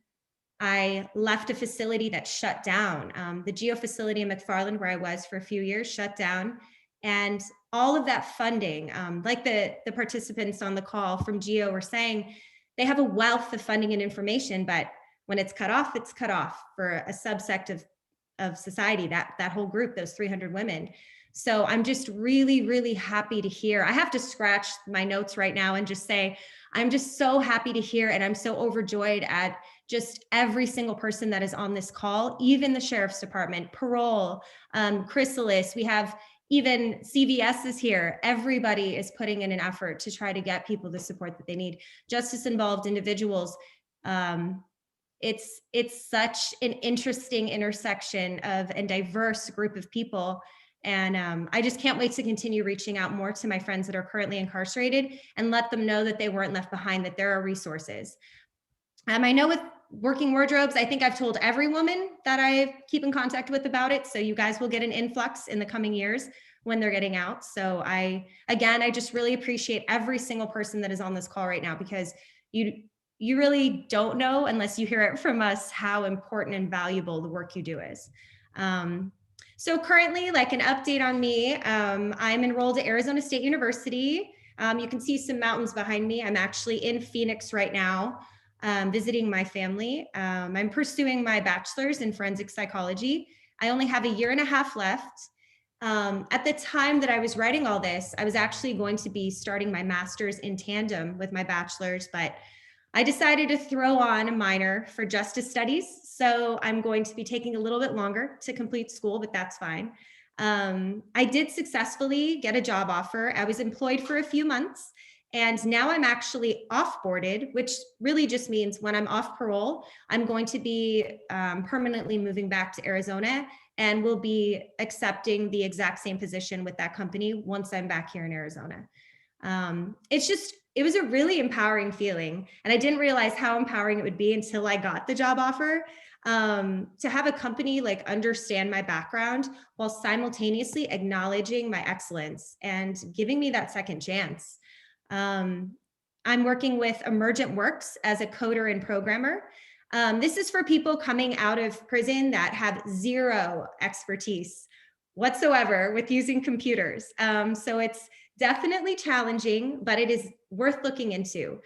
I left a facility that shut down. The GEO facility in McFarland, where I was for a few years, shut down. And all of that funding, like the participants on the call from GEO were saying, they have a wealth of funding and information, but when it's cut off for a subsect of society, that whole group, those 300 women. So I'm just really, really happy to hear. I have to scratch my notes right now and just say, I'm just so happy to hear, and I'm so overjoyed at just every single person that is on this call, even the Sheriff's Department, parole, Chrysalis, we have even CVS is here. Everybody is putting in an effort to try to get people the support that they need. Justice involved individuals. It's such an interesting intersection of a diverse group of people. And I just can't wait to continue reaching out more to my friends that are currently incarcerated and let them know that they weren't left behind, that there are resources. I know with Working Wardrobes, I think I've told every woman that I keep in contact with about it. So you guys will get an influx in the coming years. when they're getting out. So I just really appreciate every single person that is on this call right now, because you really don't know unless you hear it from us how important and valuable the work you do is. So currently, like an update on me, I'm enrolled at Arizona State University. You can see some mountains behind me. I'm actually in Phoenix right now, visiting my family. I'm pursuing my bachelor's in forensic psychology. I only have a year and a half left. At the time that I was writing all this, I was actually going to be starting my master's in tandem with my bachelor's, but I decided to throw on a minor for justice studies. So I'm going to be taking a little bit longer to complete school, but that's fine. I did successfully get a job offer. I was employed for a few months, and now I'm actually off-boarded, which really just means when I'm off parole, I'm going to be permanently moving back to Arizona, and will be accepting the exact same position with that company once I'm back here in Arizona. It was a really empowering feeling, and I didn't realize how empowering it would be until I got the job offer. To have a company like understand my background while simultaneously acknowledging my excellence and giving me that second chance. I'm working with Emergent Works as a coder and programmer. This is for people coming out of prison that have zero expertise whatsoever with using computers. So it's definitely challenging, but it is worth looking into.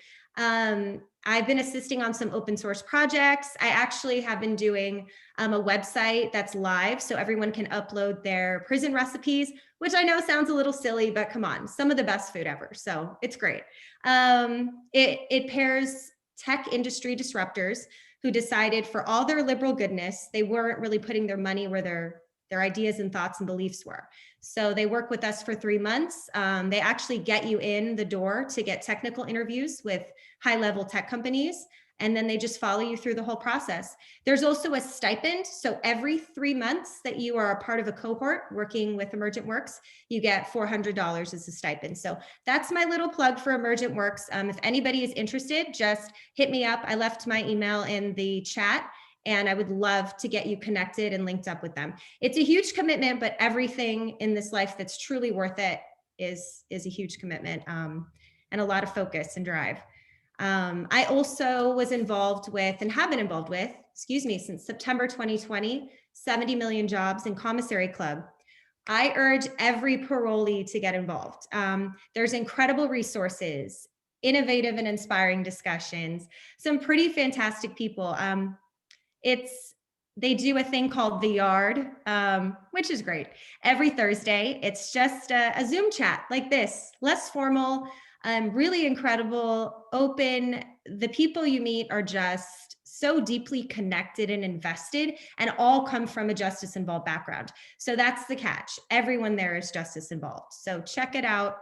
I've been assisting on some open source projects. I actually have been doing a website that's live so everyone can upload their prison recipes, which I know sounds a little silly, but come on, some of the best food ever. So it's great. It pairs tech industry disruptors who decided for all their liberal goodness, they weren't really putting their money where their ideas and thoughts and beliefs were. So they work with us for 3 months. They actually get you in the door to get technical interviews with high-level tech companies, and then they just follow you through the whole process. There's also a stipend. So every 3 months that you are a part of a cohort working with Emergent Works, you get $400 as a stipend. So that's my little plug for Emergent Works. If anybody is interested, just hit me up. I left my email in the chat, and I would love to get you connected and linked up with them. It's a huge commitment, but everything in this life that's truly worth it is a huge commitment, and a lot of focus and drive. I also was involved with, and have been involved with, since September 2020, 70 Million Jobs and Commissary Club. I urge every parolee to get involved. There's incredible resources, innovative and inspiring discussions, some pretty fantastic people. They do a thing called The Yard, which is great. Every Thursday, it's just a Zoom chat like this, less formal, really incredible, open. The people you meet are just so deeply connected and invested, and all come from a justice involved background. So that's the catch. Everyone there is justice involved. So check it out.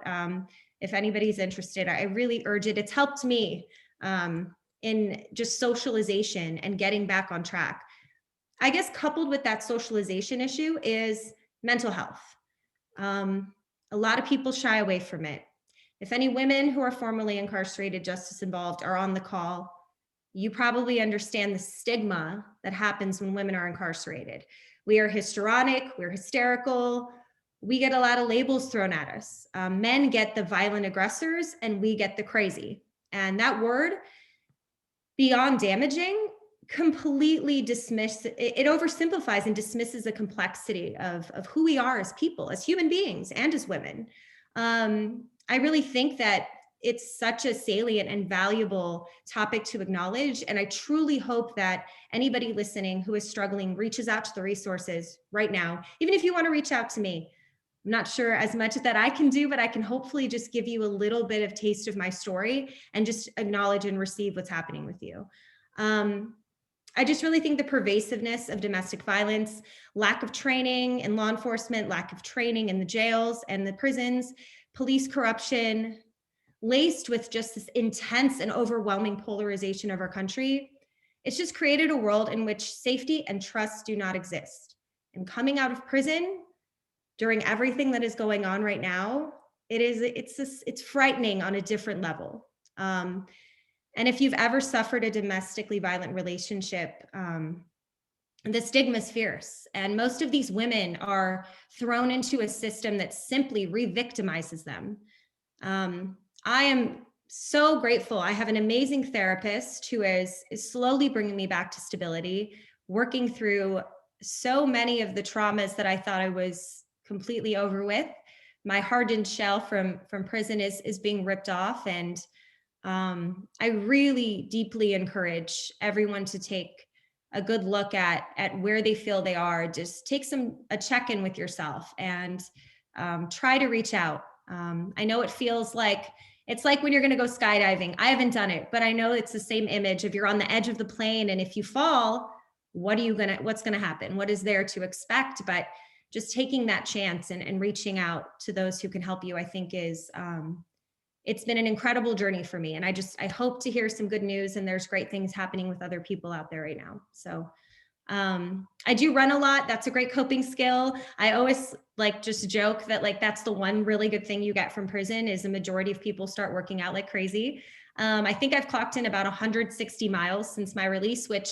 If anybody's interested, I really urge it. It's helped me in just socialization and getting back on track. I guess coupled with that socialization issue is mental health. A lot of people shy away from it. If any women who are formerly incarcerated, justice involved, are on the call, you probably understand the stigma that happens when women are incarcerated. We are histrionic, we're hysterical, we get a lot of labels thrown at us. Men get the violent aggressors, and we get the crazy. And that word, beyond damaging, completely it oversimplifies and dismisses the complexity of who we are as people, as human beings, and as women. I really think that it's such a salient and valuable topic to acknowledge. And I truly hope that anybody listening who is struggling reaches out to the resources right now. Even if you want to reach out to me, I'm not sure as much that I can do, but I can hopefully just give you a little bit of taste of my story and just acknowledge and receive what's happening with you. I just really think the pervasiveness of domestic violence, lack of training in law enforcement, lack of training in the jails and the prisons, police corruption, laced with just this intense and overwhelming polarization of our country, it's just created a world in which safety and trust do not exist. And coming out of prison during everything that is going on right now, it's frightening on a different level. And if you've ever suffered a domestically violent relationship, the stigma is fierce. And most of these women are thrown into a system that simply re-victimizes them. I am so grateful. I have an amazing therapist who is slowly bringing me back to stability, working through so many of the traumas that I thought I was completely over with. My hardened shell from prison is being ripped off. And I really deeply encourage everyone to take a good look at where they feel they are. Just take a check-in with yourself and try to reach out. I know it feels like, it's like when you're gonna go skydiving. I haven't done it, but I know it's the same image. If you're on the edge of the plane and if you fall, what's gonna happen? What is there to expect? But just taking that chance and reaching out to those who can help you, I think is, it's been an incredible journey for me. And I hope to hear some good news, and there's great things happening with other people out there right now. So I do run a lot. That's a great coping skill. I always just joke that that's the one really good thing you get from prison is the majority of people start working out like crazy. I think I've clocked in about 160 miles since my release, which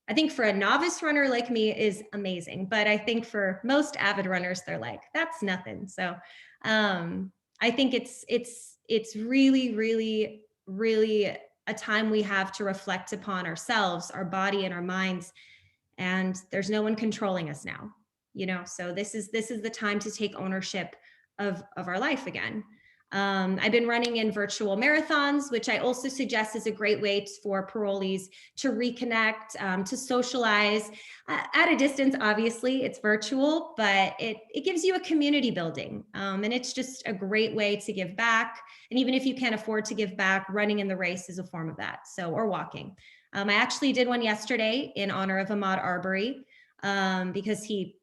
I think for a novice runner like me is amazing. But I think for most avid runners, they're like, that's nothing. So I think it's really, really, really a time we have to reflect upon ourselves, our body and our minds. And there's no one controlling us now, so this is the time to take ownership of our life again. I've been running in virtual marathons, which I also suggest is a great way for parolees to reconnect, to socialize at a distance. Obviously it's virtual, but it gives you a community building. And it's just a great way to give back. And even if you can't afford to give back, running in the race is a form of that. Or walking. I actually did one yesterday in honor of Ahmaud Arbery because he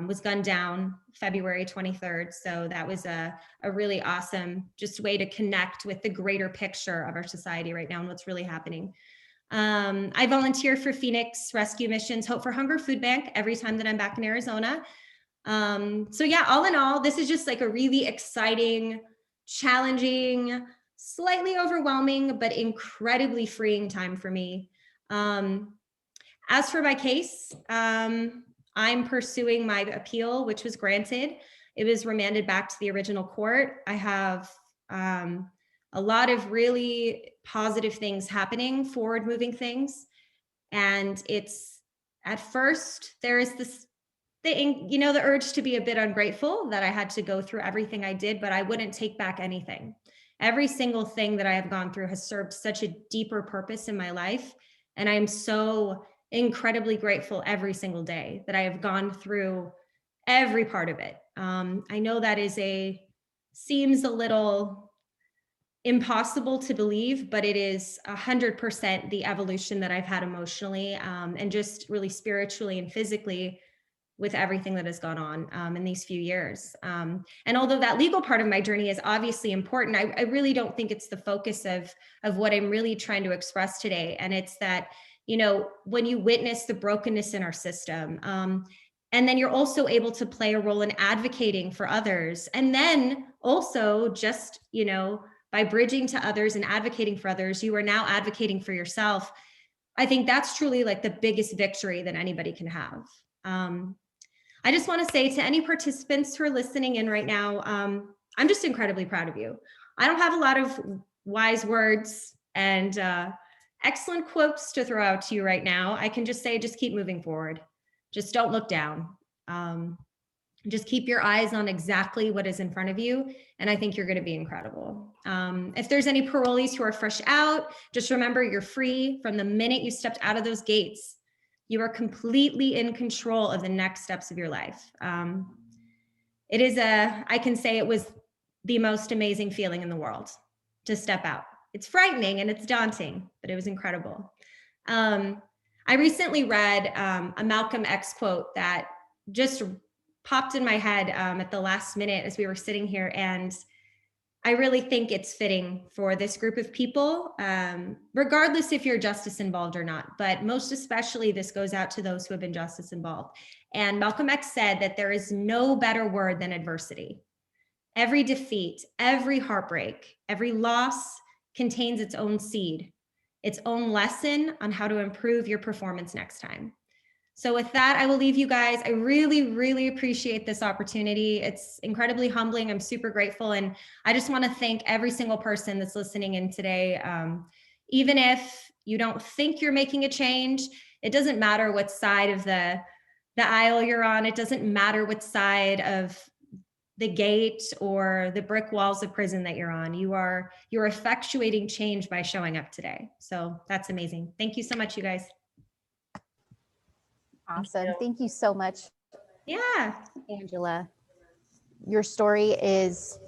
was gunned down February 23rd. So that was a really awesome just way to connect with the greater picture of our society right now and what's really happening. I volunteer for Phoenix Rescue Mission's Hope for Hunger Food Bank every time that I'm back in Arizona. So yeah, all in all, this is just a really exciting, challenging, slightly overwhelming, but incredibly freeing time for me. As for my case, I'm pursuing my appeal, which was granted. It was remanded back to the original court. I have a lot of really positive things happening, forward moving things. And it's at first, there is this thing, the urge to be a bit ungrateful that I had to go through everything I did, but I wouldn't take back anything. Every single thing that I have gone through has served such a deeper purpose in my life. And I'm so incredibly grateful every single day that I have gone through every part of it. I know that seems a little impossible to believe, but it is 100% the evolution that I've had emotionally and just really spiritually and physically with everything that has gone on in these few years. And although that legal part of my journey is obviously important, I really don't think it's the focus of what I'm really trying to express today. And it's that, when you witness the brokenness in our system, and then you're also able to play a role in advocating for others. And then also just, by bridging to others and advocating for others, you are now advocating for yourself. I think that's truly the biggest victory that anybody can have. I just want to say to any participants who are listening in right now, I'm just incredibly proud of you. I don't have a lot of wise words and excellent quotes to throw out to you right now. I can just say, just keep moving forward. Just don't look down. Just keep your eyes on exactly what is in front of you. And I think you're going to be incredible. If there's any parolees who are fresh out, just remember you're free from the minute you stepped out of those gates. You are completely in control of the next steps of your life. I can say it was the most amazing feeling in the world to step out. It's frightening and it's daunting, but it was incredible. I recently read a Malcolm X quote that just popped in my head at the last minute as we were sitting here. And I really think it's fitting for this group of people, regardless if you're justice involved or not, but most especially this goes out to those who have been justice involved. And Malcolm X said that there is no better word than adversity. Every defeat, every heartbreak, every loss contains its own seed, its own lesson on how to improve your performance next time. So with that, I will leave you guys. I really, really appreciate this opportunity. It's incredibly humbling. I'm super grateful. And I just want to thank every single person that's listening in today. Even if you don't think you're making a change, it doesn't matter what side of the aisle you're on. It doesn't matter what side of the gate or the brick walls of prison that you're on. You're effectuating change by showing up today. So that's amazing. Thank you so much, you guys. Awesome. Thank you so much. Yeah. Angela, your story is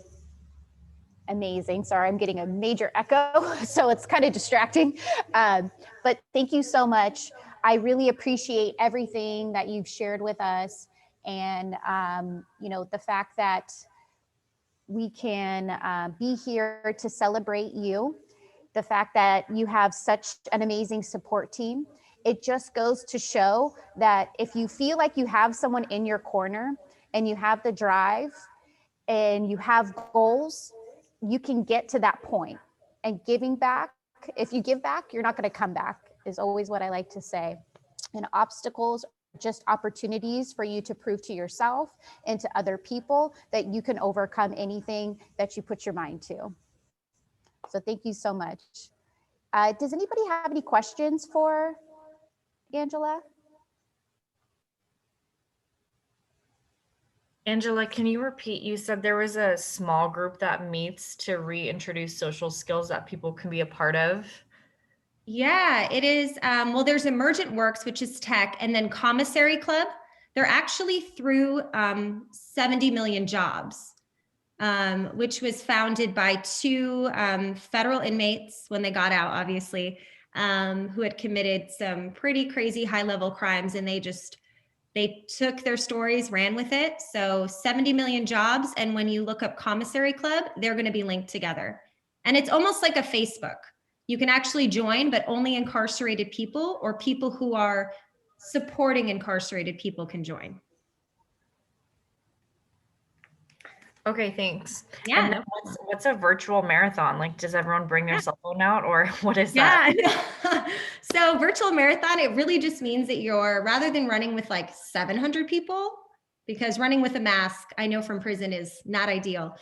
amazing. Sorry, I'm getting a major echo, so it's kind of distracting. But thank you so much. I really appreciate everything that you've shared with us. And, you know, the fact that we can be here to celebrate you, the fact that you have such an amazing support team. It just goes to show that if you feel like you have someone in your corner and you have the drive and you have goals, you can get to that point. And giving back, if you give back, you're not going to come back, is always what I like to say. And obstacles are just opportunities for you to prove to yourself and to other people that you can overcome anything that you put your mind to. So thank you so much. Does anybody have any questions for Angela? Angela, can you repeat? You said there was a small group that meets to reintroduce social skills that people can be a part of. Yeah, it is. Well, there's Emergent Works, which is tech, and then Commissary Club. They're actually through 70 Million Jobs, which was founded by two federal inmates when they got out, obviously, who had committed some pretty crazy high-level crimes, and they took their stories, ran with it. So 70 Million Jobs, and when you look up Commissary Club, they're going to be linked together. And it's almost like a Facebook. You can actually join, but only incarcerated people or people who are supporting incarcerated people can join. Okay, thanks. Yeah. And then what's a virtual marathon? Like, does everyone bring their cell phone out, or what is that? Yeah. So virtual marathon, it really just means that you're, rather than running with like 700 people, because running with a mask, I know from prison, is not ideal.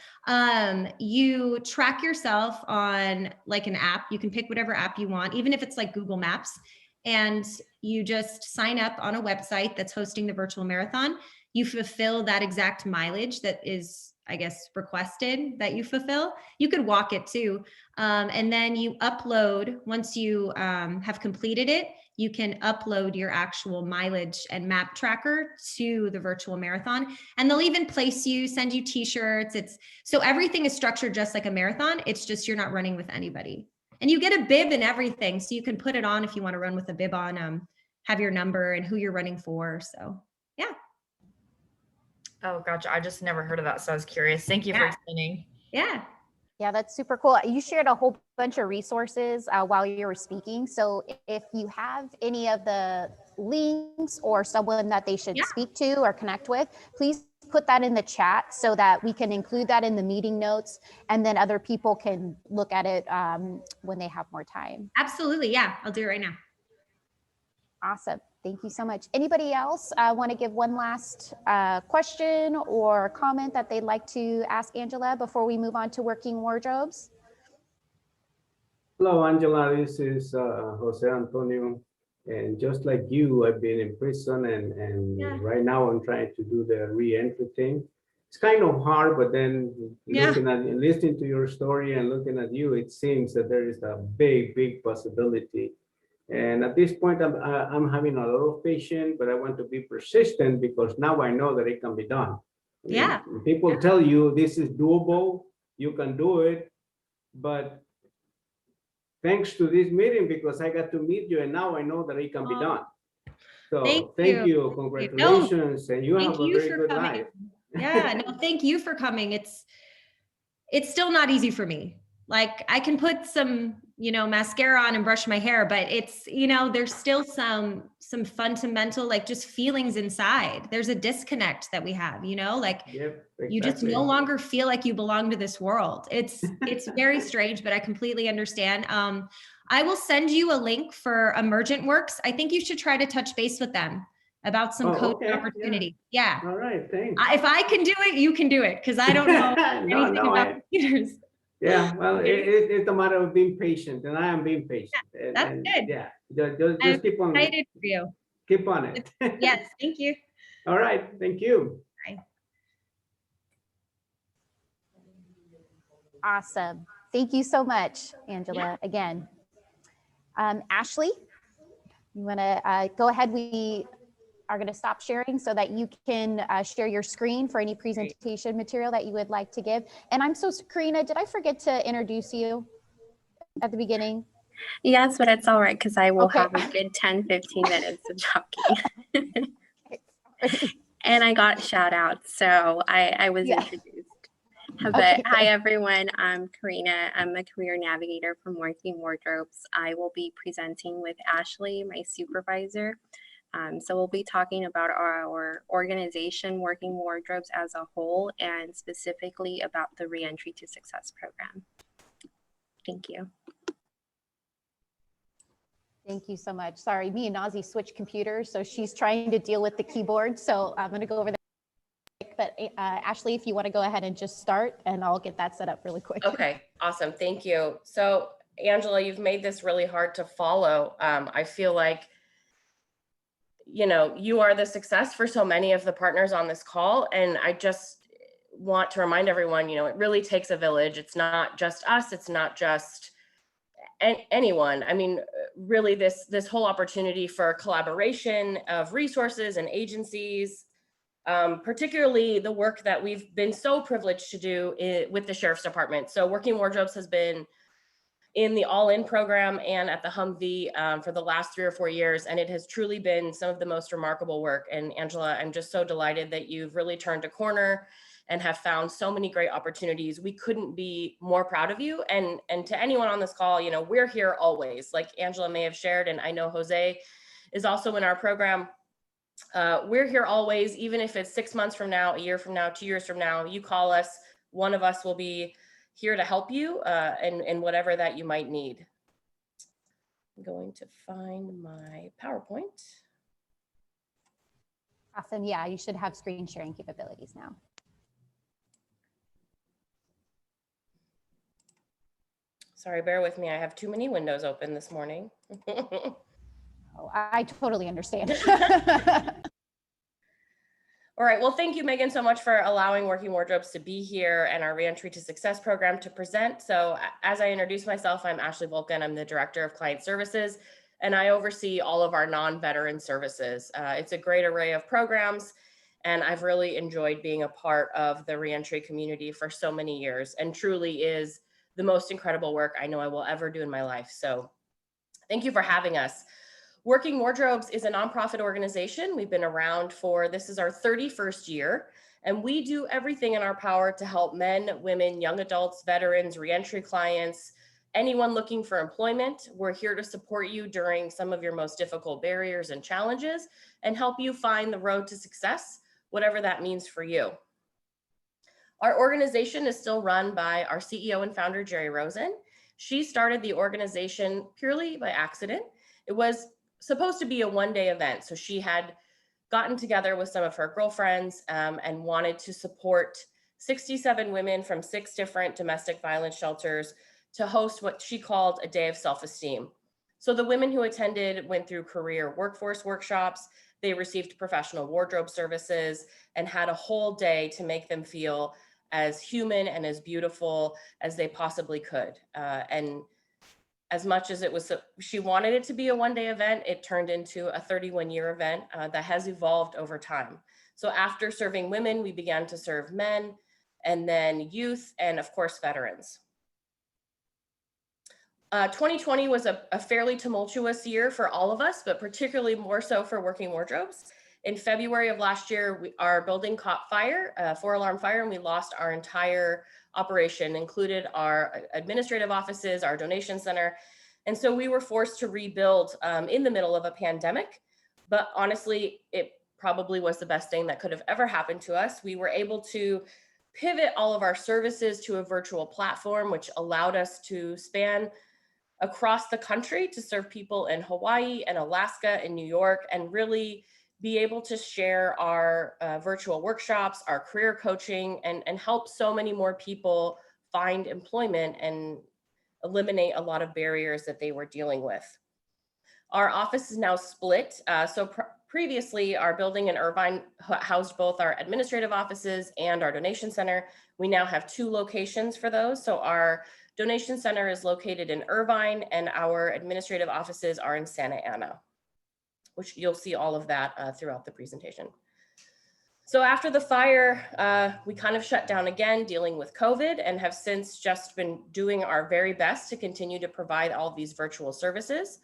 You track yourself on like an app. You can pick whatever app you want, even if it's like Google Maps, and you just sign up on a website that's hosting the virtual marathon. You fulfill that exact mileage that is, I guess, requested that you fulfill. You could walk it too. And then you upload, once you have completed it, you can upload your actual mileage and map tracker to the virtual marathon. And they'll even place you, send you t-shirts. So everything is structured just like a marathon. It's just you're not running with anybody. And you get a bib and everything. So you can put it on if you want to run with a bib on, have your number and who you're running for. So yeah. Oh, gotcha. I just never heard of that, so I was curious. Thank you for explaining. Yeah. Yeah, that's super cool. You shared a whole bunch of resources while you were speaking. So if you have any of the links or someone that they should speak to or connect with, please put that in the chat so that we can include that in the meeting notes, and then other people can look at it when they have more time. Absolutely. Yeah, I'll do it right now. Awesome. Thank you so much. Anybody else want to give one last question or comment that they'd like to ask Angela before we move on to working wardrobes? Hello, Angela. This is Jose Antonio. And just like you, I've been in prison, and right now I'm trying to do the re-entry thing. It's kind of hard, but then looking at and listening to your story and looking at you, it seems that there is a big possibility. And at this point, I'm having a lot of patience, but I want to be persistent because now I know that it can be done. I mean, people tell you this is doable, you can do it, but thanks to this meeting, because I got to meet you, and now I know that it can be done. So thank you, congratulations, and you have a very good life. Yeah, no, thank you for coming. It's still not easy for me. Like, I can put some, mascara on and brush my hair, but it's, there's still some fundamental, like, just feelings inside. There's a disconnect that we have, like you just no longer feel like you belong to this world. It's very strange, but I completely understand. I will send you a link for Emergent Works. I think you should try to touch base with them. about some Oh, coaching okay, yeah. opportunity. Yeah. All right, thanks. If I can do it, you can do it, because I don't know No, anything no, about computers. yeah, well, it's a matter of being patient, and I am being patient. And, That's and good. yeah, just I'm keep on, excited for you. keep on it. Yes, thank you. All right, thank you. Bye. Awesome. Thank you so much, Angela, again. Ashley, you want to go ahead? We are going to stop sharing so that you can share your screen for any presentation material that you would like to give. And I'm so, Karina, did I forget to introduce you at the beginning? Yes, but it's all right because I will have a good 10, 15 minutes of talking. And I got shout out, so I was introduced. But hi, everyone. I'm Karina. I'm a career navigator from Working Wardrobes. I will be presenting with Ashley, my supervisor. So we'll be talking about our organization, Working Wardrobes as a whole, and specifically about the Reentry to Success program. Thank you. Thank you so much. Sorry, me and Nazi switched computers, so she's trying to deal with the keyboard. So I'm going to go over there. But Ashley, if you want to go ahead and just start, and I'll get that set up really quick. Okay, awesome. Thank you. So Angela, you've made this really hard to follow. I feel like, you know, you are the success for so many of the partners on this call. And I just want to remind everyone, you know, it really takes a village. It's not just us. It's not just anyone. I mean, really this whole opportunity for collaboration of resources and agencies, particularly the work that we've been so privileged to do with the Sheriff's Department. So Working Wardrobes has been in the All-In program and at the Humvee for the last 3 or 4 years, and it has truly been some of the most remarkable work. And Angela, I'm just so delighted that you've really turned a corner and have found so many great opportunities. We couldn't be more proud of you. And to anyone on this call, you know, we're here always, like Angela may have shared, and I know Jose is also in our program. We're here always, even if it's 6 months from now, a year from now, 2 years from now, you call us, one of us will be here to help you in whatever that you might need. I'm going to find my PowerPoint. Awesome. Yeah, you should have screen sharing capabilities now. Sorry, bear with me. I have too many windows open this morning. Oh, I totally understand. All right, well, thank you, Megan, so much for allowing Working Wardrobes to be here and our Reentry to Success program to present. So as I introduce myself, I'm Ashley Volken. I'm the Director of Client Services, and I oversee all of our non-veteran services. It's a great array of programs, and I've really enjoyed being a part of the reentry community for so many years, and truly is the most incredible work I know I will ever do in my life. So thank you for having us. Working Wardrobes is a nonprofit organization. We've been around this is our 31st year, and we do everything in our power to help men, women, young adults, veterans, reentry clients, anyone looking for employment. We're here to support you during some of your most difficult barriers and challenges and help you find the road to success, whatever that means for you. Our organization is still run by our CEO and founder, Jerry Rosen. She started the organization purely by accident. It was supposed to be a one-day event. So she had gotten together with some of her girlfriends and wanted to support 67 women from 6 different domestic violence shelters to host what she called a day of self-esteem. So the women who attended went through career workforce workshops, they received professional wardrobe services, and had a whole day to make them feel as human and as beautiful as they possibly could. And as much as she wanted it to be a one-day event, it turned into a 31-year event that has evolved over time. So after serving women, we began to serve men, and then youth, and of course, veterans. 2020 was a fairly tumultuous year for all of us, but particularly more so for Working Wardrobes. In February of last year, our building caught fire, a 4-alarm fire, and we lost our entire operation, included our administrative offices, our donation center. And so we were forced to rebuild in the middle of a pandemic. But honestly, it probably was the best thing that could have ever happened to us. We were able to pivot all of our services to a virtual platform, which allowed us to span across the country to serve people in Hawaii and Alaska and New York, and really be able to share our virtual workshops, our career coaching, and help so many more people find employment and eliminate a lot of barriers that they were dealing with. Our office is now split. Previously, our building in Irvine housed both our administrative offices and our donation center. We now have 2 locations for those. So our donation center is located in Irvine and our administrative offices are in Santa Ana, which you'll see all of that throughout the presentation. So after the fire, we kind of shut down again, dealing with COVID, and have since just been doing our very best to continue to provide all these virtual services.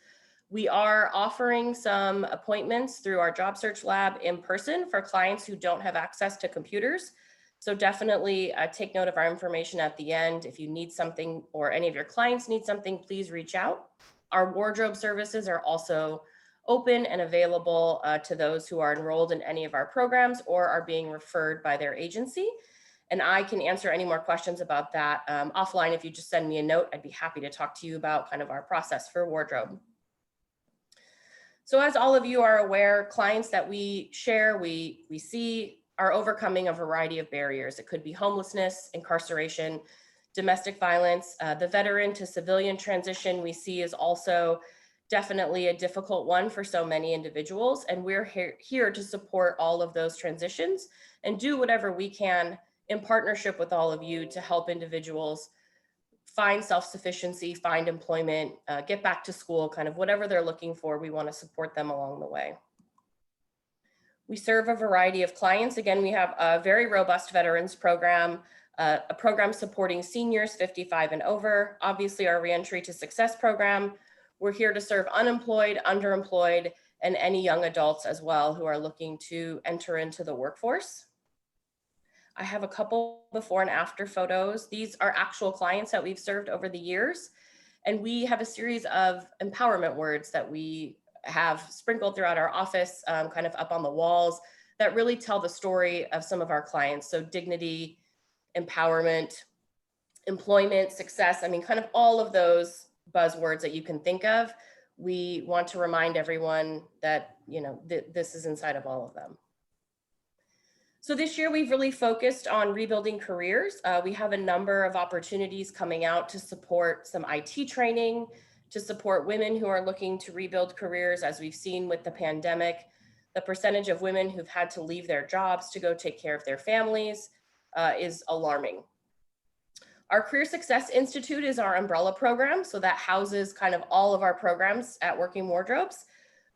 We are offering some appointments through our job search lab in person for clients who don't have access to computers. So definitely take note of our information at the end. If you need something or any of your clients need something, please reach out. Our wardrobe services are also open and available to those who are enrolled in any of our programs or are being referred by their agency. And I can answer any more questions about that offline. If you just send me a note, I'd be happy to talk to you about kind of our process for wardrobe. So as all of you are aware, clients that we share, we see are overcoming a variety of barriers. It could be homelessness, incarceration, domestic violence. The veteran to civilian transition we see is also definitely a difficult one for so many individuals. And we're here to support all of those transitions and do whatever we can in partnership with all of you to help individuals find self-sufficiency, find employment, get back to school, kind of whatever they're looking for, we want to support them along the way. We serve a variety of clients. Again, we have a very robust veterans program, a program supporting seniors 55 and over, obviously our Reentry to Success program. We're here to serve unemployed, underemployed, and any young adults as well who are looking to enter into the workforce. I have a couple before and after photos. These are actual clients that we've served over the years. And we have a series of empowerment words that we have sprinkled throughout our office, kind of up on the walls, that really tell the story of some of our clients. So dignity, empowerment, employment, success, I mean, kind of all of those buzzwords that you can think of. We want to remind everyone that, you know, this is inside of all of them. So this year we've really focused on rebuilding careers. We have a number of opportunities coming out to support some IT training, to support women who are looking to rebuild careers. As we've seen with the pandemic, the percentage of women who've had to leave their jobs to go take care of their families is alarming. Our Career Success Institute is our umbrella program. So that houses kind of all of our programs at Working Wardrobes,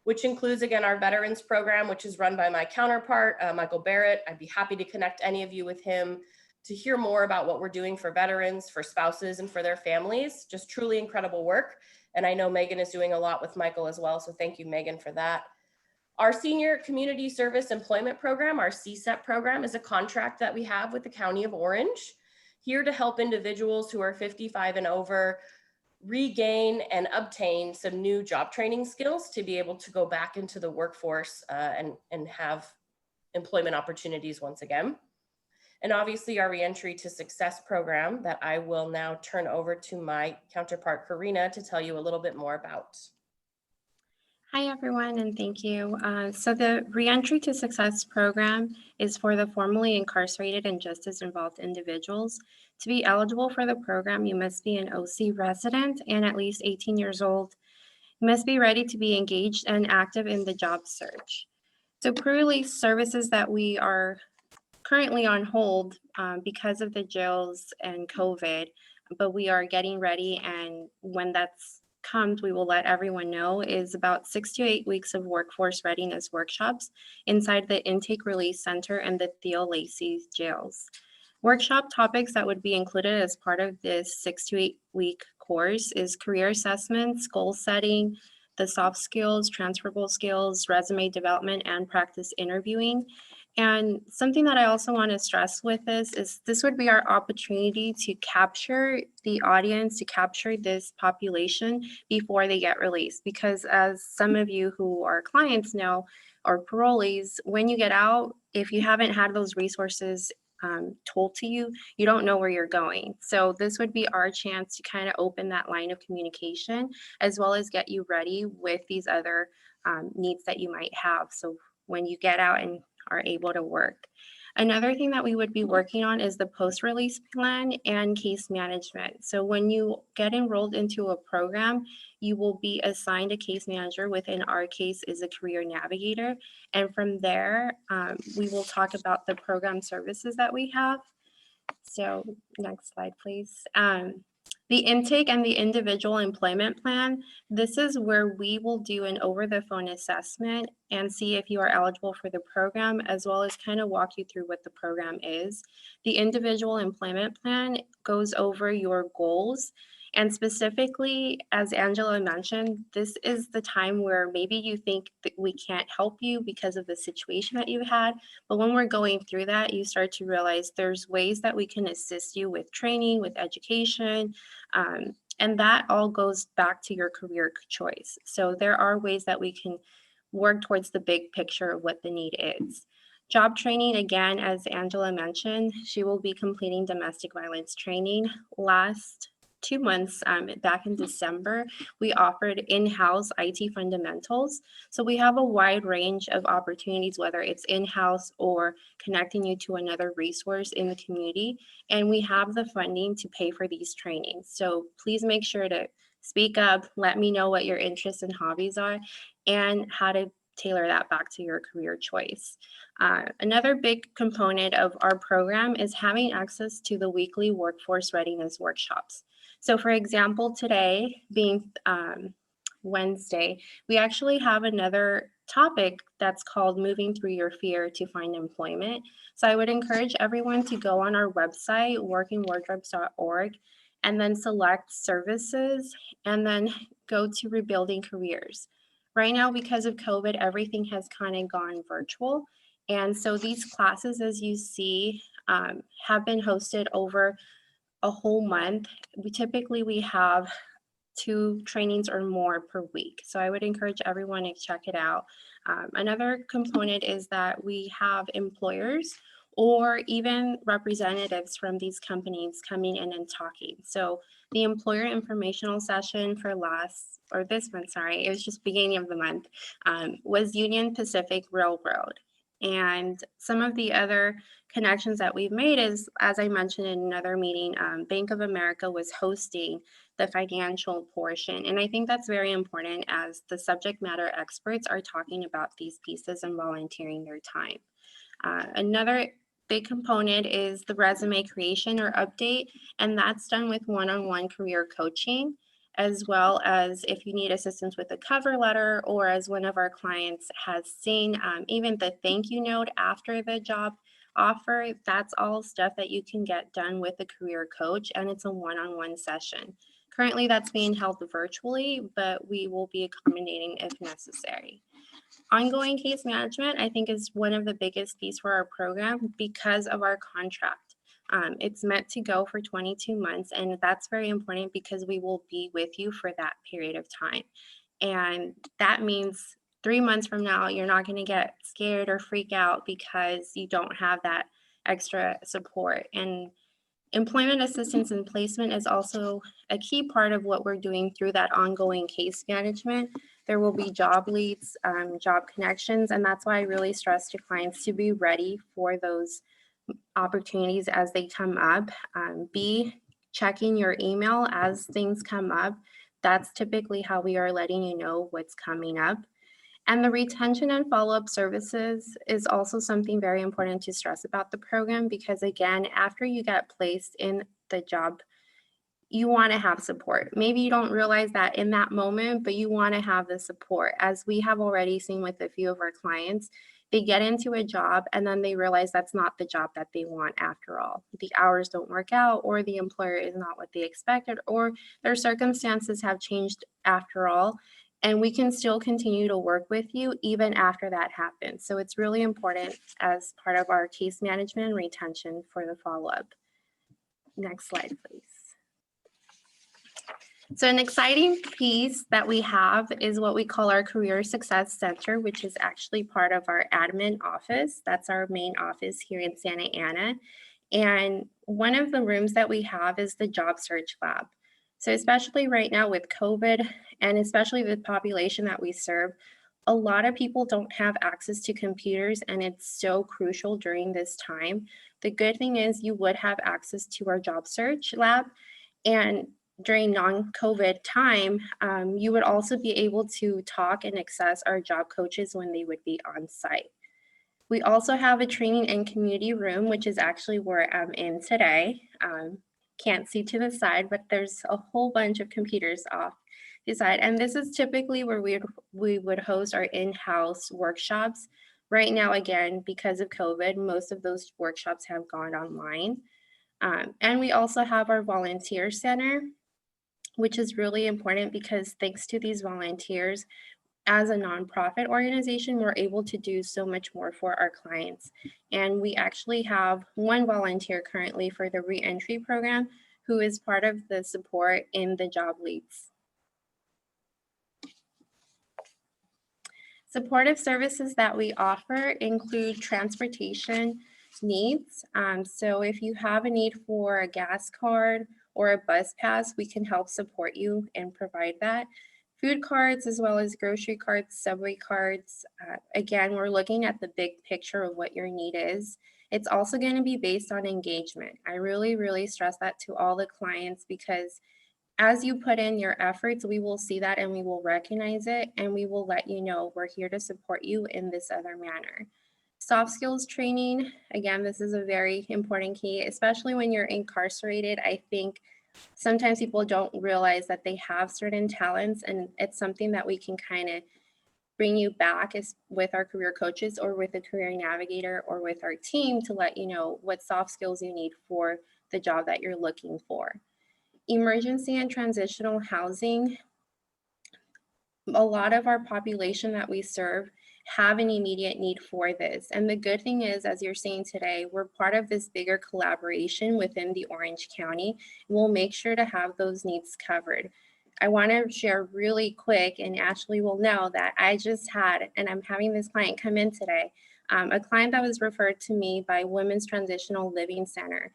which includes, again, our veterans program, which is run by my counterpart, Michael Barrett. I'd be happy to connect any of you with him to hear more about what we're doing for veterans, for spouses, and for their families. Just truly incredible work. And I know Megan is doing a lot with Michael as well. So thank you, Megan, for that. Our Senior Community Service Employment Program, our CSEP program, is a contract that we have with the County of Orange, here to help individuals who are 55 and over regain and obtain some new job training skills to be able to go back into the workforce and have employment opportunities once again. And obviously our Reentry to Success program that I will now turn over to my counterpart, Karina, to tell you a little bit more about. Hi, everyone, and thank you. So the Reentry to Success program is for the formerly incarcerated and justice-involved individuals. To be eligible for the program, you must be an OC resident and at least 18 years old. You must be ready to be engaged and active in the job search. So pre-release services that we are currently on hold because of the jails and COVID, but we are getting ready, and when that's comes, we will let everyone know, is about 6 to 8 weeks of workforce readiness workshops inside the Intake Release Center and the Theo Lacey jails. Workshop topics that would be included as part of this 6 to 8 week course is career assessments, goal setting, the soft skills, transferable skills, resume development, and practice interviewing. And something that I also want to stress with this is this would be our opportunity to capture the audience, to capture this population before they get released. Because as some of you who are clients know, or parolees, when you get out, if you haven't had those resources told to you, you don't know where you're going. So this would be our chance to kind of open that line of communication, as well as get you ready with these other needs that you might have. So when you get out and are able to work. Another thing that we would be working on is the post-release plan and case management. So when you get enrolled into a program, you will be assigned a case manager, within our case is a career navigator. And from there, we will talk about the program services that we have. So next slide, please. The intake and the individual employment plan, this is where we will do an over-the-phone assessment and see if you are eligible for the program, as well as kind of walk you through what the program is. The individual employment plan goes over your goals. And specifically, as Angela mentioned, this is the time where maybe you think that we can't help you because of the situation that you had. But when we're going through that, you start to realize there's ways that we can assist you with training, with education, and that all goes back to your career choice. So there are ways that we can work towards the big picture of what the need is. Job training, again, as Angela mentioned, she will be completing domestic violence training. Last 2 months, back in December, we offered in-house IT fundamentals. So we have a wide range of opportunities, whether it's in-house or connecting you to another resource in the community. And we have the funding to pay for these trainings. So please make sure to speak up, let me know what your interests and hobbies are, and how to tailor that back to your career choice. Another big component of our program is having access to the weekly workforce readiness workshops. So for example, today being Wednesday, we actually have another topic that's called Moving Through Your Fear to Find Employment. So I would encourage everyone to go on our website, workingwardrobes.org, and then select services, and then go to rebuilding careers. Right now, because of COVID, everything has kind of gone virtual. And so these classes, as you see, have been hosted over a whole month. We have 2 trainings or more per week. So I would encourage everyone to check it out. Another component is that we have employers or even representatives from these companies coming in and talking. So the employer informational session for this month, sorry, it was just beginning of the month, was Union Pacific Railroad. And some of the other connections that we've made is, as I mentioned in another meeting, Bank of America was hosting the financial portion. And I think that's very important as the subject matter experts are talking about these pieces and volunteering their time. Another big component is the resume creation or update, and that's done with one-on-one career coaching, as well as if you need assistance with a cover letter, or as one of our clients has seen, even the thank you note after the job offer. That's all stuff that you can get done with a career coach, and it's a one-on-one session. Currently, that's being held virtually, but we will be accommodating if necessary. Ongoing case management, I think, is one of the biggest pieces for our program because of our contract. It's meant to go for 22 months, and that's very important because we will be with you for that period of time. And that means 3 months from now, you're not going to get scared or freak out because you don't have that extra support. And employment assistance and placement is also a key part of what we're doing through that ongoing case management. There will be job leads, job connections, and that's why I really stress to clients to be ready for those opportunities as they come up. Be checking your email as things come up. That's typically how we are letting you know what's coming up. And the retention and follow-up services is also something very important to stress about the program, because again, after you get placed in the job, you want to have support. Maybe you don't realize that in that moment, but you want to have the support. As we have already seen with a few of our clients, they get into a job and then they realize that's not the job that they want after all. The hours don't work out, or the employer is not what they expected, or their circumstances have changed after all. And we can still continue to work with you even after that happens. So it's really important as part of our case management and retention for the follow-up. Next slide, please. So an exciting piece that we have is what we call our Career Success Center, which is actually part of our admin office. That's our main office here in Santa Ana. And one of the rooms that we have is the Job Search Lab. So especially right now with COVID, and especially the population that we serve, A lot of people don't have access to computers, and it's so crucial during this time. The good thing is you would have access to our job search lab, and during non-COVID time, you would also be able to talk and access our job coaches when they would be on site. We also have a training and community room, which is actually where I'm in today. Can't see to the side, but there's a whole bunch of computers off the side. And this is typically where we would host our in-house workshops. Right now, again, because of COVID, most of those workshops have gone online. And we also have our volunteer center, which is really important because thanks to these volunteers, as a nonprofit organization, we're able to do so much more for our clients. And we actually have one volunteer currently for the reentry program who is part of the support in the job leads. Supportive services that we offer include transportation needs. So if you have a need for a gas card or a bus pass, we can help support you and provide that. Food cards, as well as grocery cards, subway cards. Again, we're looking at the big picture of what your need is. It's also going to be based on engagement. I really, really stress that to all the clients because as you put in your efforts, we will see that and we will recognize it and we will let you know we're here to support you in this other manner. Soft skills training, again, this is a very important key, especially when you're incarcerated. I think sometimes people don't realize that they have certain talents, and it's something that we can kind of bring you back is with our career coaches or with a career navigator or with our team to let you know what soft skills you need for the job that you're looking for. Emergency and transitional housing. A lot of our population that we serve have an immediate need for this. And the good thing is, as you're seeing today, we're part of this bigger collaboration within the Orange County. We'll make sure to have those needs covered. I want to share really quick, and Ashley will know that I just had, and I'm having this client come in today, a client that was referred to me by Women's Transitional Living Center.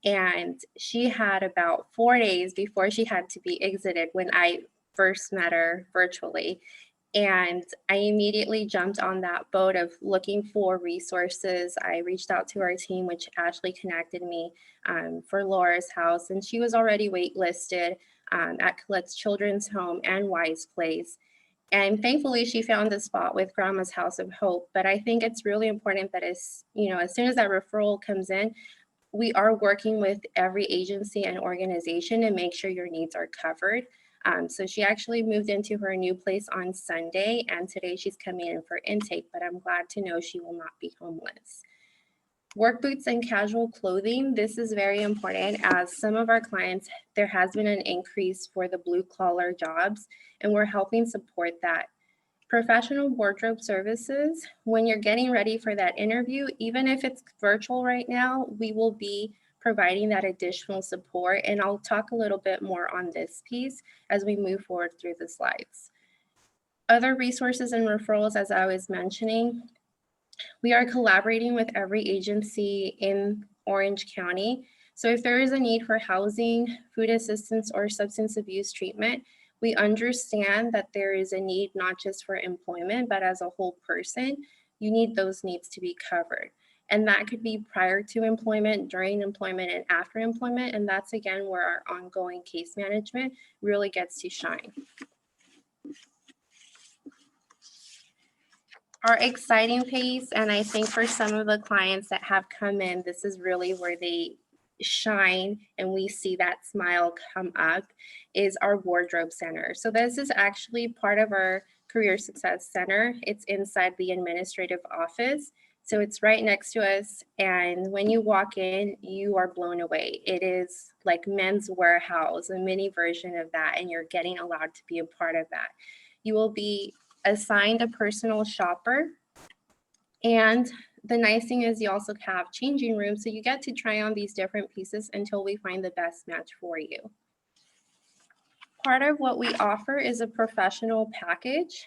And she had about 4 days before she had to be exited when I first met her virtually. And I immediately jumped on that boat of looking for resources. I reached out to our team, which Ashley connected me for Laura's house. And she was already waitlisted at Colette's Children's Home and Wise Place. And thankfully, she found a spot with Grandma's House of Hope. But I think it's really important that as soon as that referral comes in, we are working with every agency and organization to make sure your needs are covered. So she actually moved into her new place on Sunday, and today she's coming in for intake, but I'm glad to know she will not be homeless. Work boots and casual clothing. This is very important as some of our clients, there has been an increase for the blue collar jobs, and we're helping support that. Professional wardrobe services, when you're getting ready for that interview, even if it's virtual right now, we will be providing that additional support. And I'll talk a little bit more on this piece as we move forward through the slides. Other resources and referrals, as I was mentioning, we are collaborating with every agency in Orange County. So if there is a need for housing, food assistance, or substance abuse treatment, we understand that there is a need not just for employment, but as a whole person, you need those needs to be covered. And that could be prior to employment, during employment, and after employment. And that's, again, where our ongoing case management really gets to shine. Our exciting piece, and I think for some of the clients that have come in, this is really where they shine and we see that smile come up, is our wardrobe center. So this is actually part of our career success center. It's inside the administrative office. So it's right next to us. And when you walk in, you are blown away. It is like Men's Warehouse, a mini version of that, and you're getting allowed to be a part of that. You will be assigned a personal shopper. And the nice thing is you also have changing rooms, so you get to try on these different pieces until we find the best match for you. Part of what we offer is a professional package.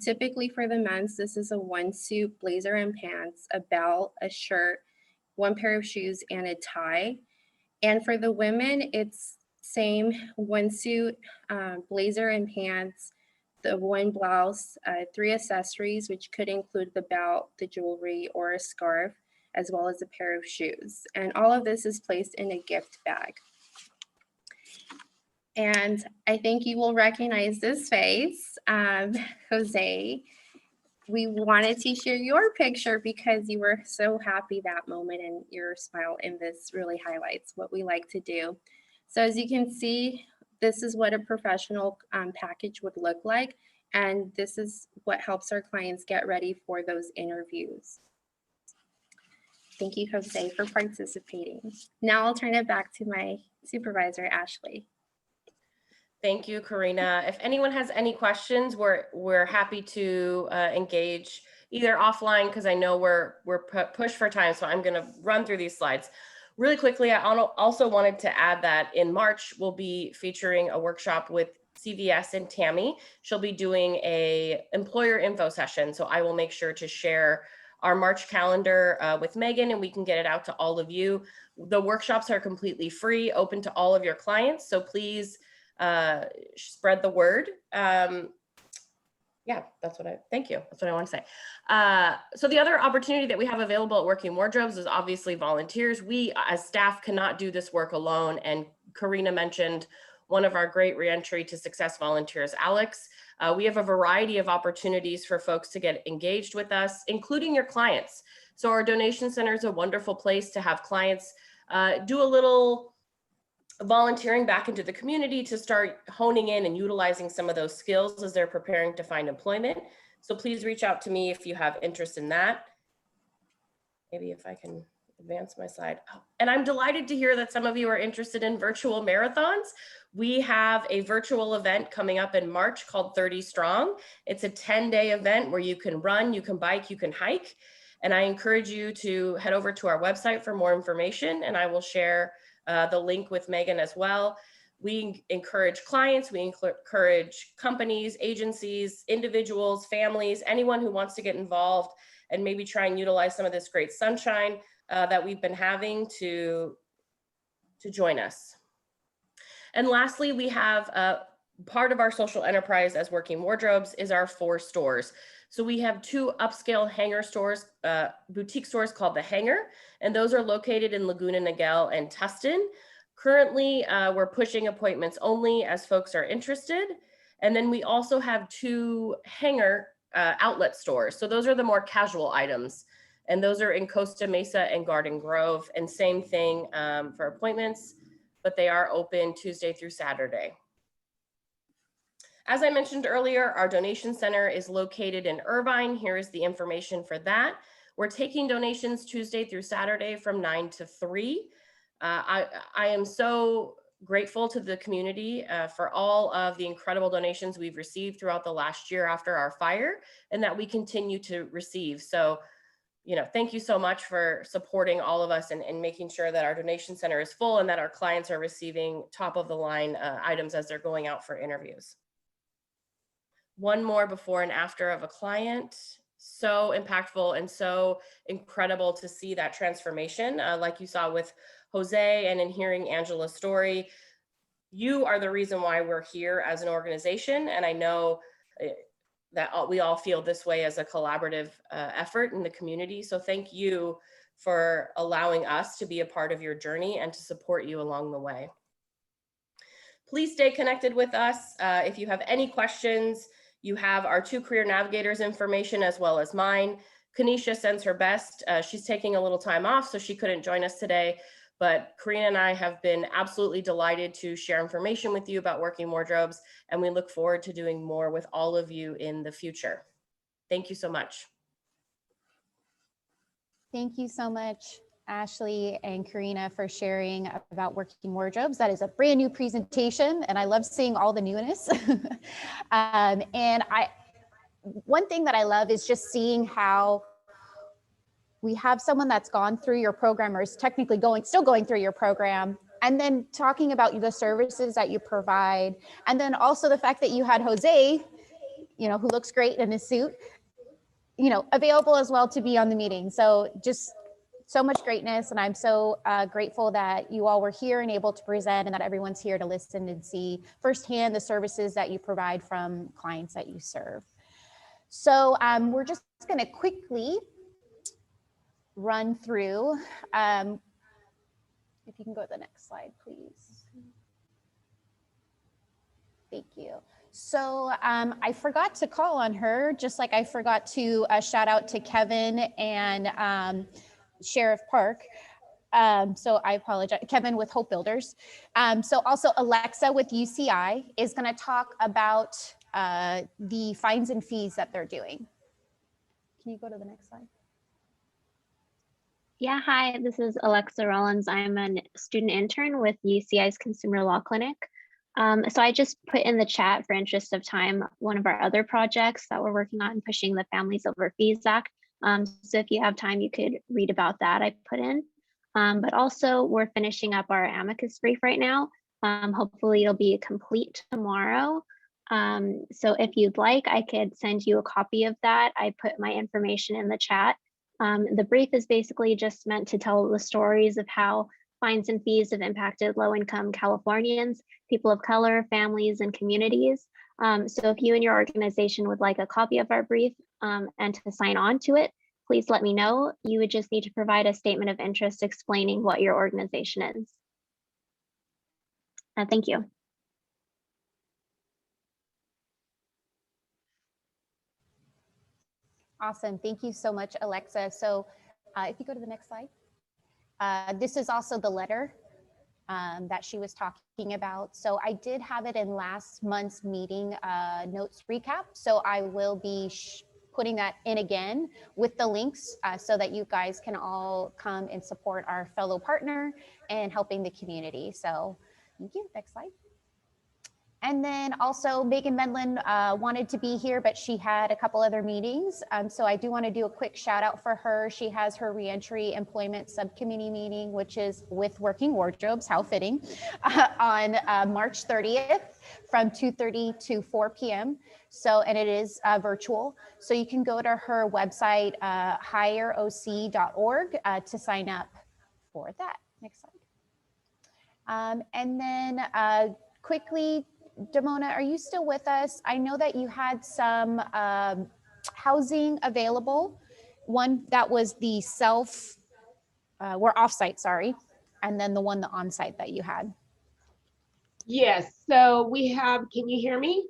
Typically for the men's, this is a one suit, blazer and pants, a belt, a shirt, one pair of shoes, and a tie. And for the women, it's same, one suit, blazer and pants, the one blouse, 3 accessories, which could include the belt, the jewelry, or a scarf, as well as a pair of shoes. And all of this is placed in a gift bag. And I think you will recognize this face, Jose. We wanted to share your picture because you were so happy that moment, and your smile in this really highlights what we like to do. So as you can see, this is what a professional package would look like. And this is what helps our clients get ready for those interviews. Thank you, Jose, for participating. Now I'll turn it back to my supervisor, Ashley. Thank you, Karina. If anyone has any questions, we're happy to engage either offline, because I know we're pushed for time, so I'm going to run through these slides. Really quickly, I also wanted to add that in March, we'll be featuring a workshop with CVS and Tammy. She'll be doing a employer info session, so I will make sure to share our March calendar with Megan, and we can get it out to all of you. The workshops are completely free, open to all of your clients, so please spread the word. Yeah, thank you. That's what I want to say. So the other opportunity that we have available at Working Wardrobes is obviously volunteers. We as staff cannot do this work alone. And Karina mentioned one of our great reentry to success volunteers, Alex. We have a variety of opportunities for folks to get engaged with us, including your clients. So our donation center is a wonderful place to have clients do a little volunteering back into the community to start honing in and utilizing some of those skills as they're preparing to find employment. So please reach out to me if you have interest in that. Maybe if I can advance my slide. Oh, and I'm delighted to hear that some of you are interested in virtual marathons. We have a virtual event coming up in March called 30 Strong. It's a 10-day event where you can run, you can bike, you can hike. And I encourage you to head over to our website for more information, and I will share the link with Megan as well. We encourage clients, we encourage companies, agencies, individuals, families, anyone who wants to get involved and maybe try and utilize some of this great sunshine that we've been having to join us. And lastly, we have part of our social enterprise as Working Wardrobes is our 4 stores. So we have 2 upscale hanger stores, boutique stores called The Hanger, and those are located in Laguna Niguel and Tustin. Currently, we're pushing appointments only as folks are interested. And then we also have 2 hanger outlet stores. So those are the more casual items. And those are in Costa Mesa and Garden Grove. And same thing for appointments, but they are open Tuesday through Saturday. As I mentioned earlier, our donation center is located in Irvine. Here is the information for that. We're taking donations Tuesday through Saturday from 9 to 3. I am so grateful to the community for all of the incredible donations we've received throughout the last year after our fire, and that we continue to receive. So, thank you so much for supporting all of us and making sure that our donation center is full and that our clients are receiving top of the line items as they're going out for interviews. One more before and after of a client. So impactful and so incredible to see that transformation, like you saw with Jose and in hearing Angela's story. You are the reason why we're here as an organization. And I know that we all feel this way as a collaborative effort in the community. So thank you for allowing us to be a part of your journey and to support you along the way. Please stay connected with us. If you have any questions, you have our 2 career navigators information as well as mine. Kanisha sends her best. She's taking a little time off, so she couldn't join us today. But Karina and I have been absolutely delighted to share information with you about Working Wardrobes, and we look forward to doing more with all of you in the future. Thank you so much. Thank you so much, Ashley and Karina, for sharing about Working Wardrobes. That is a brand new presentation, and I love seeing all the newness. One thing that I love is just seeing how we have someone that's gone through your program or is technically still going through your program, and then talking about the services that you provide. And then also the fact that you had Jose, who looks great in his suit, available as well to be on the meeting. So just so much greatness, and I'm so grateful that you all were here and able to present, and that everyone's here to listen and see firsthand the services that you provide from clients that you serve. So we're just going to quickly run through. If you can go to the next slide, please. Thank you. So I forgot to call on her, just like I forgot to shout out to Kevin and Sheriff Park. So I apologize, Kevin with Hope Builders. So also Alexa with UCI is going to talk about the fines and fees that they're doing. Can you go to the next slide? Yeah, hi, this is Alexa Rollins. I'm a student intern with UCI's Consumer Law Clinic. So I just put in the chat, for interest of time, one of our other projects that we're working on, pushing the Families Over Fees Act. So if you have time, you could read about that I put in. But also we're finishing up our amicus brief right now. Hopefully it'll be complete tomorrow. So if you'd like, I could send you a copy of that. I put my information in the chat. The brief is basically just meant to tell the stories of how fines and fees have impacted low-income Californians, people of color, families, and communities. So if you and your organization would like a copy of our brief and to sign on to it, please let me know. You would just need to provide a statement of interest explaining what your organization is. Thank you. Awesome. Thank you so much, Alexa. So if you go to the next slide. This is also the letter that she was talking about. So I did have it in last month's meeting notes recap. So I will be putting that in again with the links so that you guys can all come and support our fellow partner and helping the community. So thank you. Next slide. And then also Megan Medlin wanted to be here, but she had a couple other meetings. So I do want to do a quick shout out for her. She has her reentry employment subcommittee meeting, which is with Working Wardrobes, how fitting, on March 30th from 2:30 to 4 p.m. So, and it is virtual. So you can go to her website, hireoc.org to sign up for that. Next slide. And then quickly, Damona, are you still with us? I know that you had some housing available. One that was the we're offsite, sorry. And then the one, the onsite that you had. Yes, so we have, can you hear me?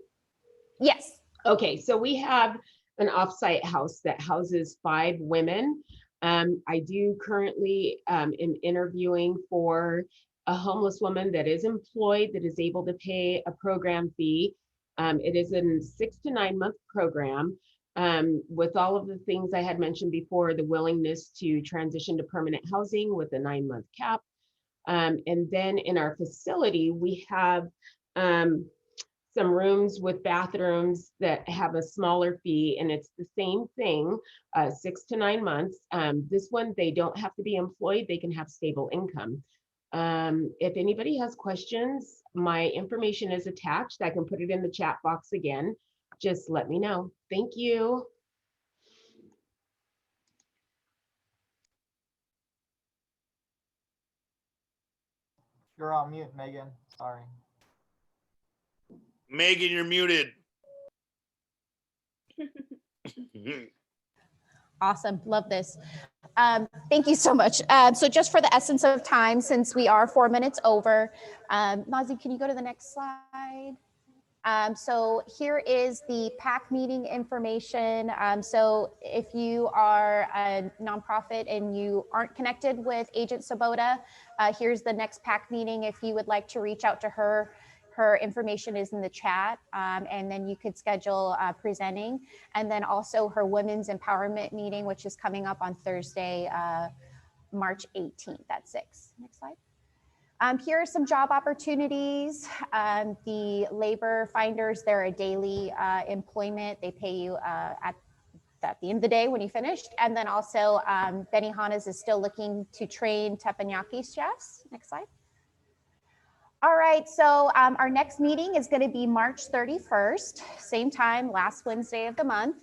Yes. Okay, so we have an offsite house that houses 5 women. I do currently am interviewing for a homeless woman that is employed, that is able to pay a program fee. It is a 6 to 9 month program with all of the things I had mentioned before, the willingness to transition to permanent housing with a 9-month cap. And then in our facility, we have some rooms with bathrooms that have a smaller fee, and it's the same thing, 6 to 9 months. This one, they don't have to be employed, they can have stable income. If anybody has questions, my information is attached. I can put it in the chat box again. Just let me know. Thank you. You're on mute, Megan. Sorry. Megan, you're muted. Awesome. Love this. Thank you so much. So just for the essence of time, since we are 4 minutes over, Nazi, can you go to the next slide? So here is the PAC meeting information. So if you are a nonprofit and you aren't connected with Agent Sabota, here's the next PAC meeting. If you would like to reach out to her, her information is in the chat, and then you could schedule presenting. And then also her Women's Empowerment meeting, which is coming up on Thursday, March 18th at 6. Next slide. Here are some job opportunities. The labor finders, they're a daily employment. They pay you at the end of the day when you finished. And then also Benihana's is still looking to train teppanyaki chefs. Next slide. All right, so our next meeting is going to be March 31st, same time, last Wednesday of the month.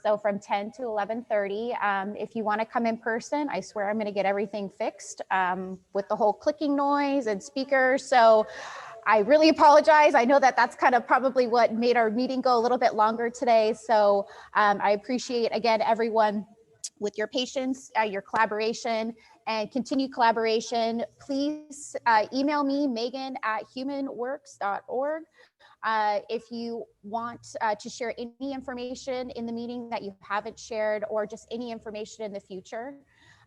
So from 10 to 11:30. If you want to come in person, I swear I'm going to get everything fixed with the whole clicking noise and speakers. So I really apologize. I know that that's kind of probably what made our meeting go a little bit longer today. So I appreciate, again, everyone with your patience, your collaboration, and continued collaboration. Please email me, megan@humanworks.org. If you want to share any information in the meeting that you haven't shared, or just any information in the future,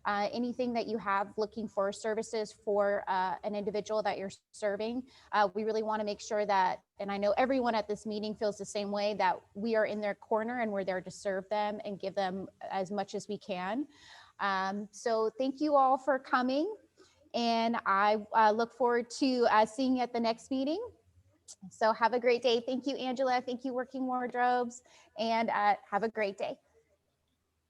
anything that you have looking for services for an individual that you're serving, we really want to make sure that, and I know everyone at this meeting feels the same way, that we are in their corner and we're there to serve them and give them as much as we can. So thank you all for coming, and I look forward to seeing you at the next meeting. So have a great day. Thank you, Angela. Thank you, Working Wardrobes, and have a great day.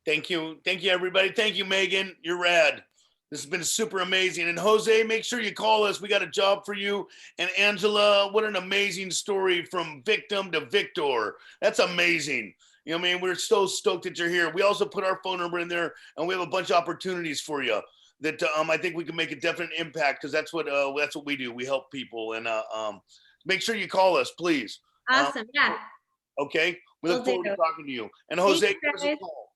Thank you. Thank you, everybody. Thank you, Megan. You're rad. This has been super amazing. And Jose, make sure you call us. We got a job for you. And Angela, what an amazing story from victim to victor. That's amazing. You know what I mean? We're so stoked that you're here. We also put our phone number in there, and we have a bunch of opportunities for you that I think we can make a definite impact, because that's what we do. We help people. And make sure you call us, please. Awesome. Yeah. Okay. We look forward to talking to you. And Thanks, Jose, give us a guys. call.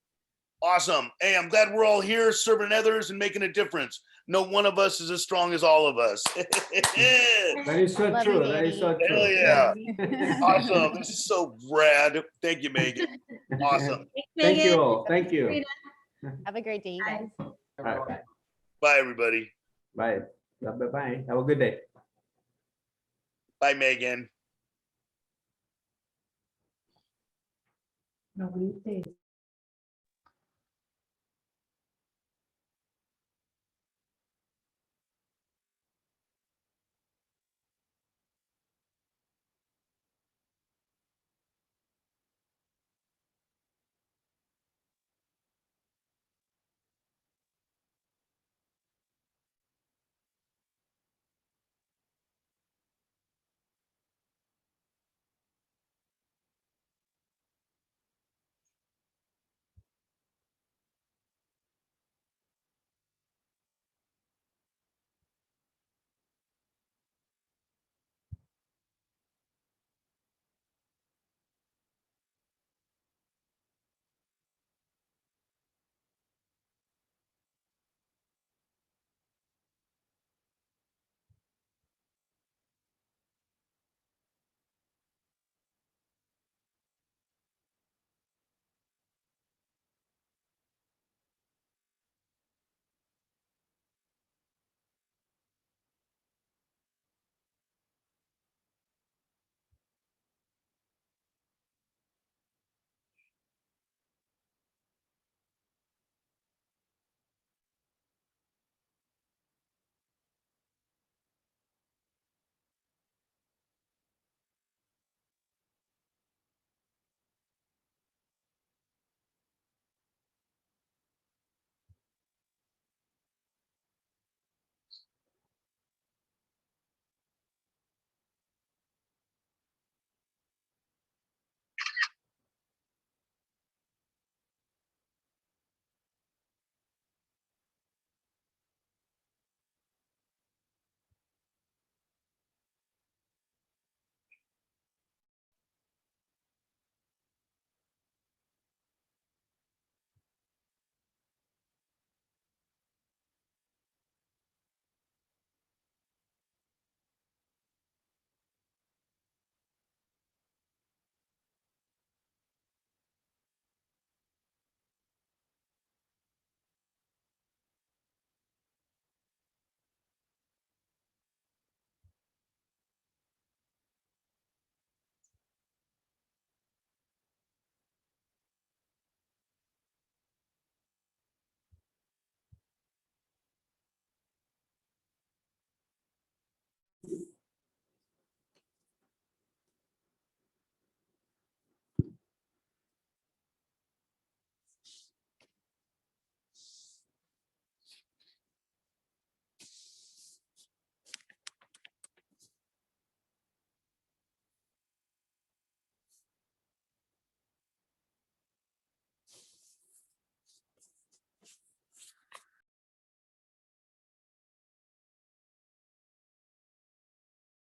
Awesome. Hey, I'm glad we're all here serving others and making a difference. No one of us is as strong as all of us. That is so Love true. you, That is so baby. true. Hell yeah. Awesome. This is so rad. Thank you, Megan. Awesome. Thank you all. Thank you. Have a great day, you guys. Bye. Bye, everybody. Bye. Bye. Have a good day. Bye, Megan. No, we